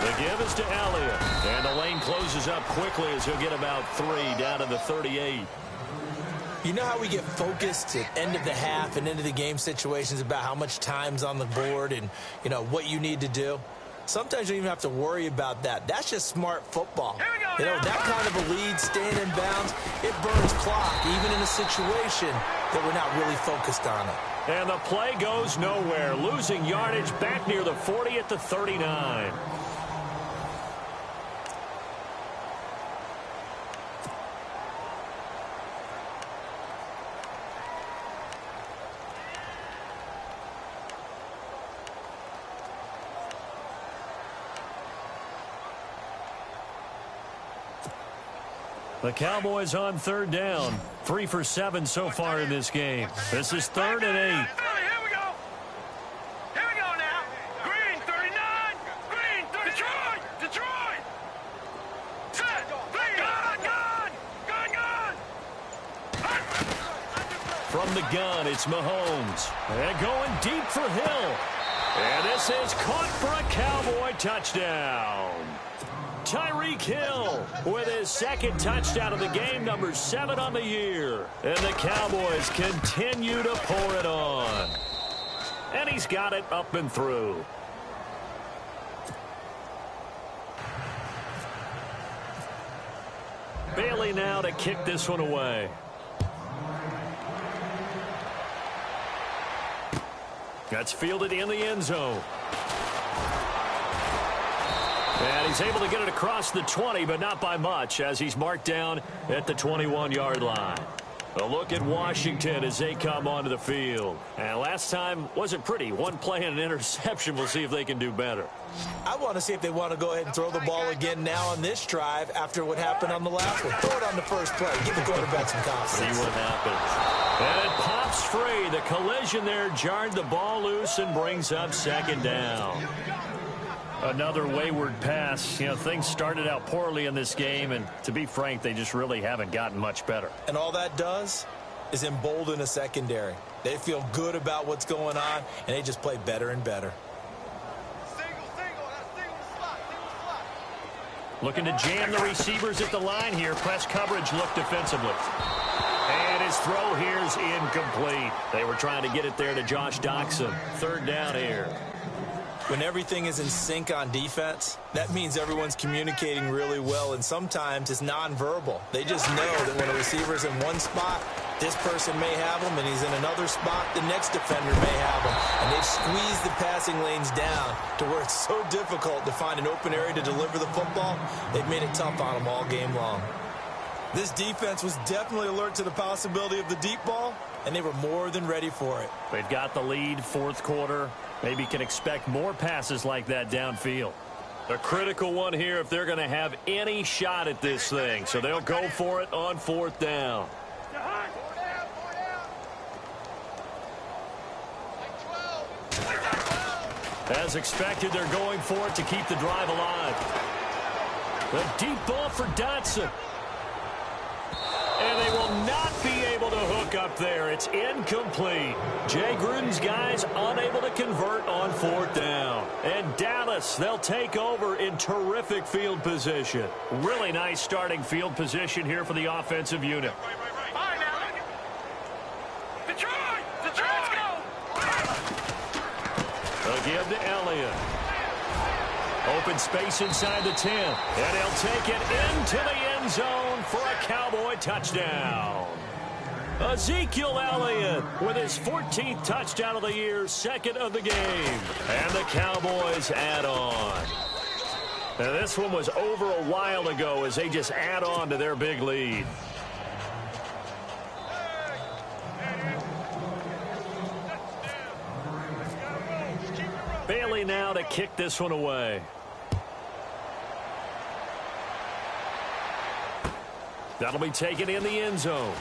The give is to Elliott. And the lane closes up quickly as he'll get about 3 down to the 38. You know how we get focused at end of the half and into the game situations about how much time's on the board and, you know, what you need to do? Sometimes you don't even have to worry about that. That's just smart football. Here we go You know, now. that kind of a lead, staying in bounds, it burns clock, even in a situation that we're not really focused on it. And the play goes nowhere, losing yardage back near the 40 at the 39. The Cowboys on third down. 3 for 7 so far in this game. This is 3rd and 8. Here we go. Here we go now. Green, 39. Green, 30. Detroit. Set. Gun. From the gun, it's Mahomes. And going deep for Hill. And this is caught for a Cowboy touchdown. Tyreek Hill with his second touchdown of the game, number 7 on the year. And the Cowboys continue to pour it on. And he's got it up and through. Bailey now to kick this one away. That's fielded in the end zone. And he's able to get it across the 20, but not by much, as he's marked down at the 21-yard line. A look at Washington as they come onto the field. And last time wasn't pretty. One play and an interception. We'll see if they can do better. I want to see if they want to go ahead and throw the ball again now on this drive after what happened on the last one. Throw it on the first play. Give the quarterback some confidence. See what happens. And it pops free. The collision there jarred the ball loose and brings up 2nd down. Another wayward pass. You know, things started out poorly in this game, and to be frank, they just really haven't gotten much better. And all that does is embolden a secondary. They feel good about what's going on, and they just play better and better. Looking to jam the receivers at the line here. Press coverage look defensively. And his throw here is incomplete. They were trying to get it there to Josh Doxson. 3rd down here. When everything is in sync on defense, that means everyone's communicating really well, and sometimes it's nonverbal. They just know that when a receiver's in one spot, this person may have him, and he's in another spot, the next defender may have him. And they've squeezed the passing lanes down to where it's so difficult to find an open area to deliver the football. They've made it tough on them all game long. This defense was definitely alert to the possibility of the deep ball, and they were more than ready for it. They've got the lead, 4th quarter. Maybe can expect more passes like that downfield. A critical one here if they're going to have any shot at this thing. So they'll go for it on 4th down. As expected, they're going for it to keep the drive alive. The deep ball for Dotson. And they will not be able to hook up there. It's incomplete. Jay Gruden's guys unable to convert on 4th down. And Dallas, they'll take over in terrific field position. Really nice starting field position here for the offensive unit. Detroit, let's go. They'll give to Elliott. Open space inside the 10. And he'll take it into the end zone for a Cowboy touchdown. Ezekiel Elliott with his 14th touchdown of the year, 2nd of the game. And the Cowboys add on. Now, this one was over a while ago as they just add on to their big lead. Bailey now to kick this one away. That'll be taken in the end zone.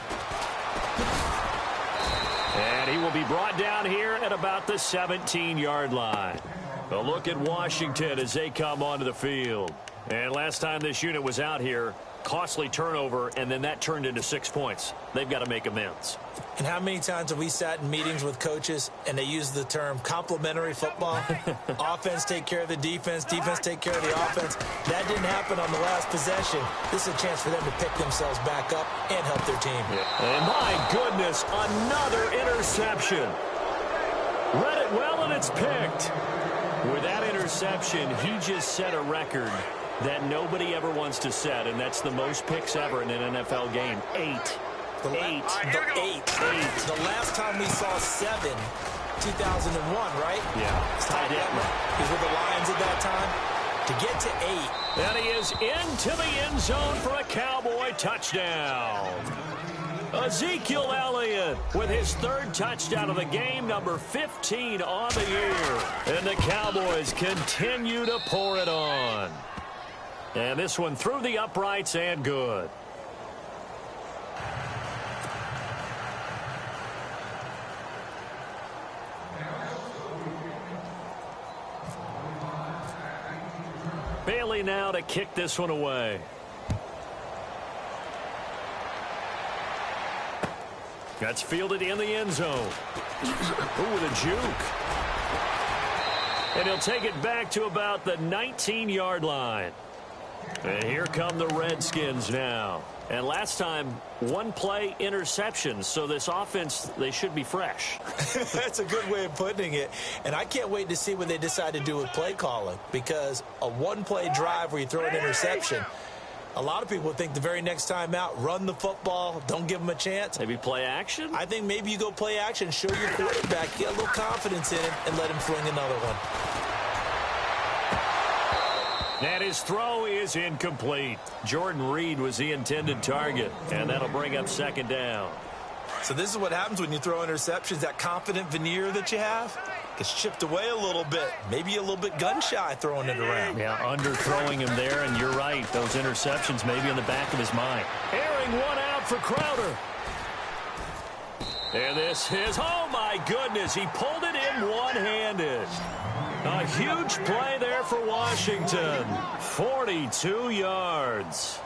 And he will be brought down here at about the 17-yard line. A look at Washington as they come onto the field. And last time this unit was out here, costly turnover, and then that turned into 6 points. They've got to make amends. And how many times have we sat in meetings with coaches and they use the term complementary football? Offense take care of the defense, defense take care of the offense. That didn't happen on the last possession. This is a chance for them to pick themselves back up and help their team. And my goodness, another interception. Read it well, and it's picked. With that interception, he just set a record that nobody ever wants to set, and that's the most picks ever in an NFL game. 8. The last time we saw 7, 2001, right? Yeah. It's tied up. He was with the Lions at that time. To get to 8. And he is into the end zone for a Cowboy touchdown. Ezekiel Elliott with his 3rd touchdown of the game, number 15 on the year. And the Cowboys continue to pour it on. And this one through the uprights and good. Bailey now to kick this one away. That's fielded in the end zone. Ooh, with a juke. And he'll take it back to about the 19-yard line. And here come the Redskins now. And last time, 1 play interception. So this offense, they should be fresh. That's a good way of putting it. And I can't wait to see what they decide to do with play calling. Because a 1-play drive where you throw an interception, a lot of people think the very next time out, run the football, don't give them a chance. Maybe play action? I think maybe you go play action, show your quarterback, get a little confidence in him, and let him fling another one. And his throw is incomplete. Jordan Reed was the intended target, and that'll bring up 2nd down. So this is what happens when you throw interceptions. That confident veneer that you have gets chipped away a little bit. Maybe a little bit gun-shy throwing it around. Yeah, underthrowing him there, and you're right. Those interceptions may be in the back of his mind. Airing one out for Crowder. And this is, oh my goodness, he pulled it in one-handed. A huge play there for Washington. 42 yards.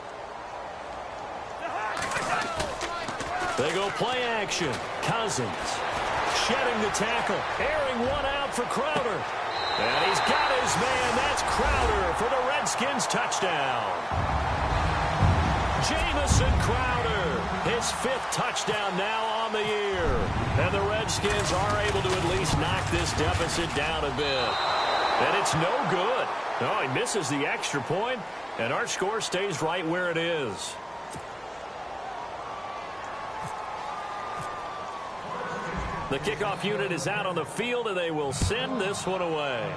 They go play action. Cousins shedding the tackle. Airing one out for Crowder. And he's got his man. That's Crowder for the Redskins touchdown. Jamison Crowder, his 5th touchdown now on the year. And the Redskins are able to at least knock this deficit down a bit. And it's no good. Oh, he misses the extra point, and our score stays right where it is. The kickoff unit is out on the field, and they will send this one away.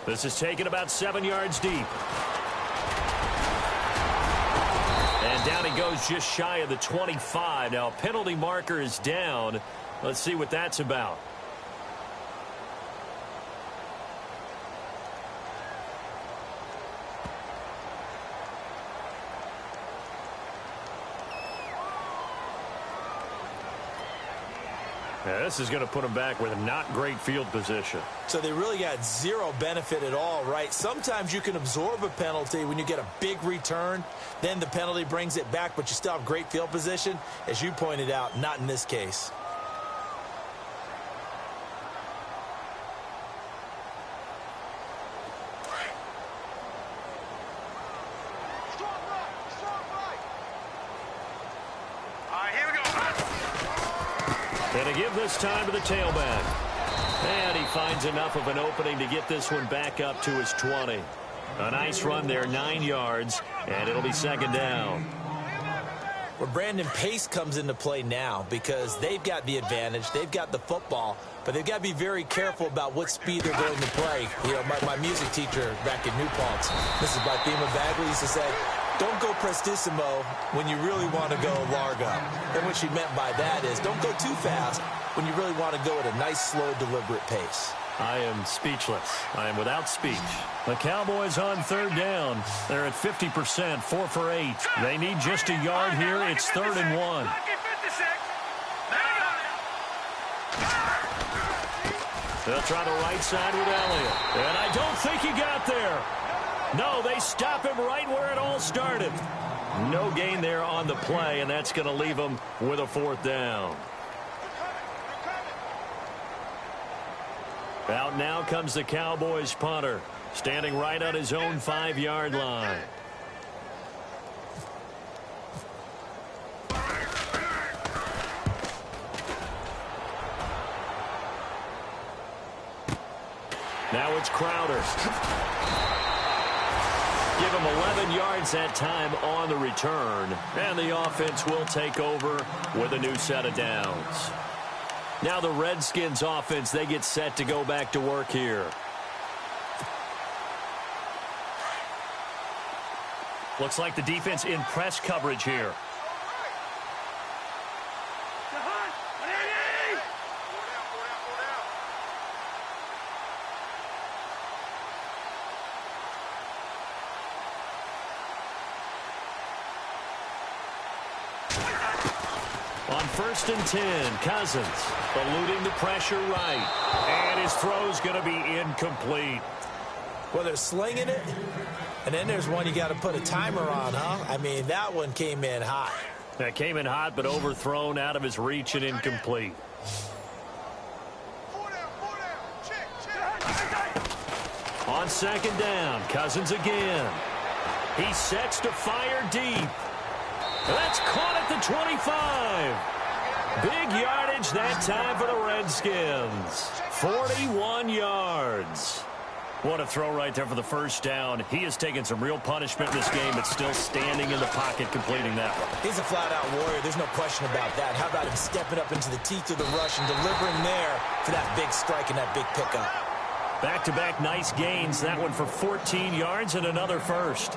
This is taken about 7 yards deep. And down he goes just shy of the 25. Now, penalty marker is down. Let's see what that's about. Yeah, this is going to put them back with not great field position. So they really got zero benefit at all, right? Sometimes you can absorb a penalty when you get a big return. Then the penalty brings it back, but you still have great field position. As you pointed out, not in this case. And to give this time to the tailback. And he finds enough of an opening to get this one back up to his 20. A nice run there, 9 yards, and it'll be 2nd down. Well, Brandon, pace comes into play now because they've got the advantage. They've got the football, but they've got to be very careful about what speed they're going to play. You know, my music teacher back in New Paltz, Mrs. Bathema Bagley, used to say, don't go prestissimo when you really want to go largo. And what she meant by that is don't go too fast when you really want to go at a nice, slow, deliberate pace. I am speechless. I am without speech. The Cowboys on 3rd down. They're at 50%, 4 for 8. They need just a yard here. It's 3rd and 1. They'll try the right side with Elliott. And I don't think he got there. No, they stop him right where it all started. No gain there on the play, and that's going to leave him with a 4th down. Out now comes the Cowboys punter, standing right on his own 5-yard line. Now it's Crowder. Give him 11 yards that time on the return. And the offense will take over with a new set of downs. Now the Redskins offense, they get set to go back to work here. Looks like the defense in press coverage here. On 1st and 10, Cousins eluding the pressure right. And his throw's going to be incomplete. Well, they're slinging it, and then there's one you got to put a timer on, huh? I mean, that one came in hot. That came in hot, but overthrown out of his reach and incomplete. On 2nd down, Cousins again. He sets to fire deep. That's caught at the 25. Big yardage that time for the Redskins. 41 yards. What a throw right there for the first down. He has taken some real punishment in this game, but still standing in the pocket completing that one. He's a flat-out warrior. There's no question about that. How about him stepping up into the teeth of the rush and delivering there for that big strike and that big pickup? Back-to-back nice gains. That one for 14 yards and another first.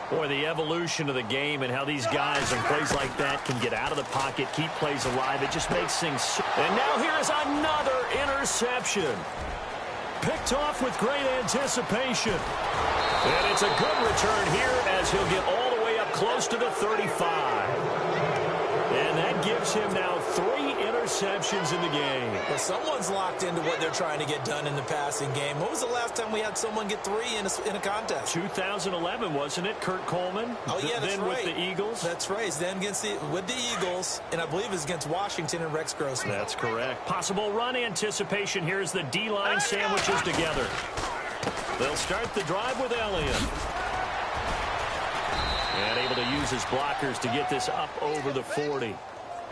Boy, the evolution of the game and how these guys on plays like that can get out of the pocket, keep plays alive. It just makes things... And now here is another interception. Picked off with great anticipation. And it's a good return here as he'll get all the way up close to the 35. And that gives him now 3 interceptions in the game. Well, someone's locked into what they're trying to get done in the passing game. When was the last time we had someone get 3 in a contest? 2011, wasn't it? Kurt Coleman. Oh, yeah, that's then right. With the Eagles. That's right. Then with the Eagles, and I believe it's against Washington and Rex Grossman. That's correct. Possible run anticipation here as the D-line sandwiches together. They'll start the drive with Elliott. And able to use his blockers to get this up over the 40.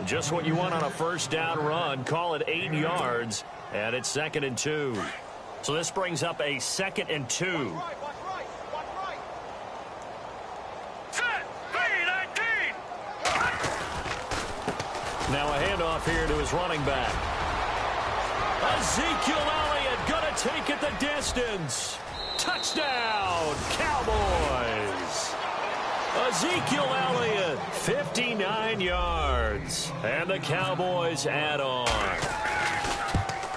Just what you want on a first down run. Call it 8 yards. And it's 2nd and 2. So this brings up a 2nd and 2. Now a handoff here to his running back. Ezekiel Elliott going to take it the distance. Touchdown, Cowboys. Ezekiel Elliott, 59 yards. And the Cowboys add on.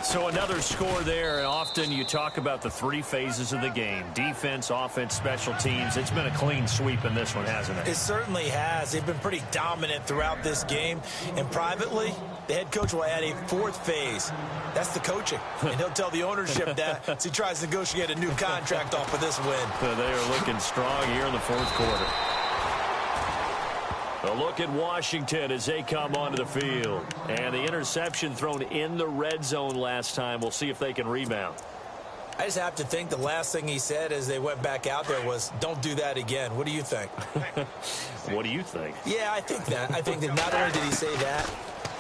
So another score there, and often you talk about the 3 phases of the game. Defense, offense, special teams. It's been a clean sweep in this one, hasn't it? It certainly has. They've been pretty dominant throughout this game. And privately, the head coach will add a 4th phase. That's the coaching. And he'll tell the ownership that as he tries to negotiate a new contract off of this win. They are looking strong here in the 4th quarter. A look at Washington as they come onto the field. And the interception thrown in the red zone last time. We'll see if they can rebound. I just have to think the last thing he said as they went back out there was, don't do that again. What do you think? What do you think? Yeah, I think that. I think that not only did he say that,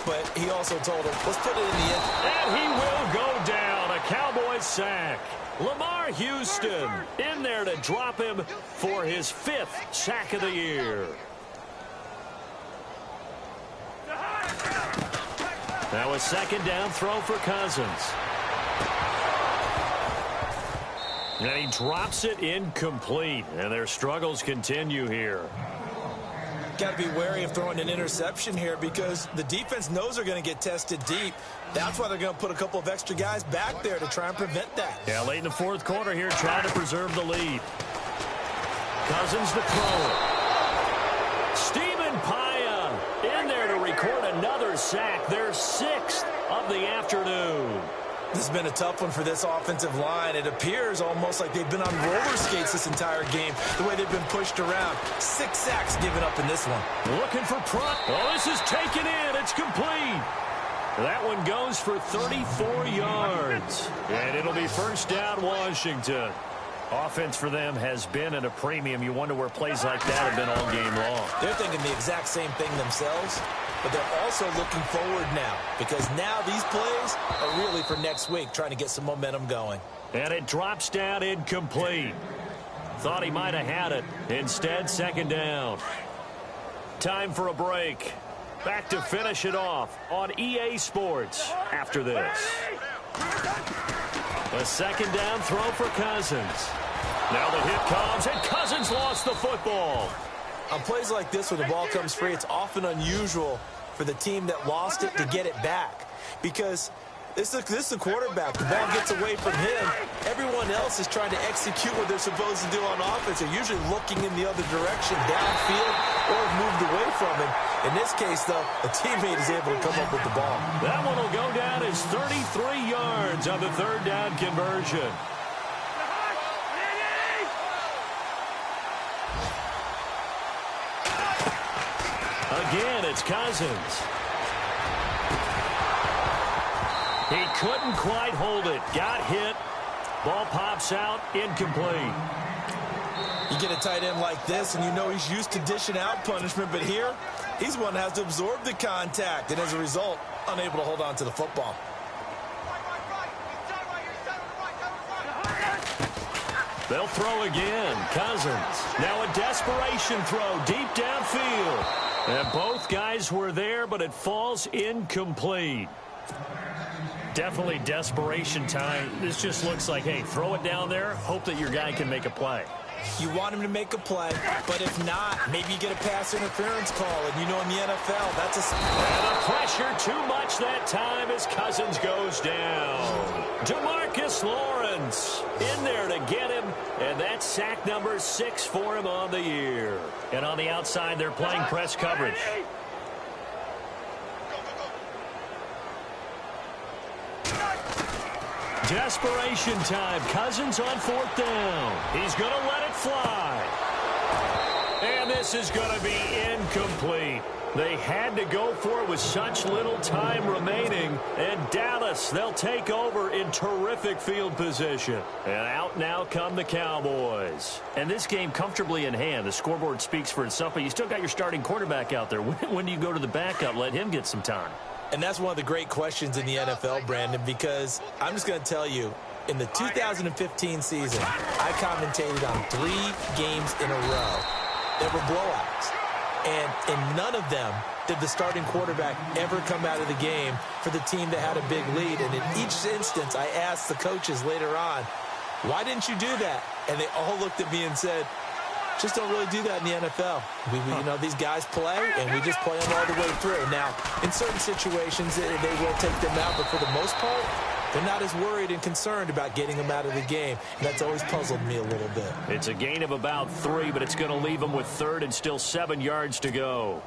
but he also told him, let's put it in the end. And he will go down. A Cowboys sack. Lamar Houston in there to drop him for his 5th sack of the year. Now a 2nd down throw for Cousins. And he drops it incomplete. And their struggles continue here. Got to be wary of throwing an interception here because the defense knows they're going to get tested deep. That's why they're going to put a couple of extra guys back there to try and prevent that. Yeah, late in the 4th quarter here, trying to preserve the lead. Cousins to throw it. Stephen Paya in there to record another sack. Their 6th of the afternoon. This has been a tough one for this offensive line. It appears almost like they've been on roller skates this entire game, the way they've been pushed around. 6 sacks given up in this one. Looking for front. Oh, this is taken in. It's complete. That one goes for 34 yards. And it'll be first down, Washington. Offense for them has been at a premium. You wonder where plays like that have been all game long. They're thinking the exact same thing themselves, but they're also looking forward now because now these plays are really for next week, trying to get some momentum going. And it drops down incomplete. Thought he might have had it. Instead, second down. Time for a break. Back to finish it off on EA Sports after this. A second down throw for Cousins. Now the hit comes, and Cousins lost the football. On plays like this, when the ball comes free, it's often unusual for the team that lost it to get it back. Because this is the quarterback. The ball gets away from him. Everyone else is trying to execute what they're supposed to do on offense. They're usually looking in the other direction, downfield, or moved away from him. In this case, though, a teammate is able to come up with the ball. That one will go down as 33 yards on the third down conversion. Again, it's Cousins. He couldn't quite hold it. Got hit. Ball pops out. Incomplete. You get a tight end like this, and you know he's used to dishing out punishment, but here, he's one that has to absorb the contact, and as a result, unable to hold on to the football. They'll throw again. Cousins. Now a desperation throw deep downfield. And both guys were there, but it falls incomplete. Definitely desperation time. This just looks like, hey, throw it down there, hope that your guy can make a play. You want him to make a play, but if not, maybe you get a pass interference call, and you know in the NFL, that's a... And the pressure too much that time as Cousins goes down. DeMarcus Lawrence in there to get him, and that's sack number 6 for him on the year. And on the outside, they're playing press coverage. Desperation time. Cousins on fourth down. He's going to let it fly. And this is going to be incomplete. They had to go for it with such little time remaining. And Dallas, they'll take over in terrific field position. And out now come the Cowboys. And this game comfortably in hand. The scoreboard speaks for itself, but you still got your starting quarterback out there. When do you go to the backup? Let him get some time. And that's one of the great questions in the NFL, Brandon, because I'm just going to tell you, in the 2015 season, I commentated on 3 games in a row that were blowouts. And in none of them did the starting quarterback ever come out of the game for the team that had a big lead. And in each instance, I asked the coaches later on, why didn't you do that? And they all looked at me and said, just don't really do that in the NFL. You know, these guys play, and we just play them all the way through. Now, in certain situations, they will take them out, but for the most part, they're not as worried and concerned about getting them out of the game. And that's always puzzled me a little bit. It's a gain of about 3, but it's going to leave them with third and still 7 yards to go.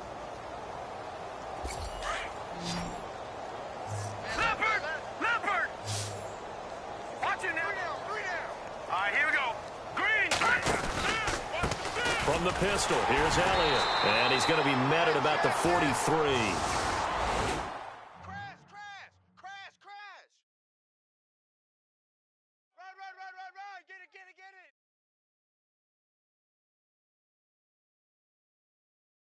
Leopard! Watch it now. All right, here we go. Green! From the pistol, here's Elliott. And he's going to be met at about the 43.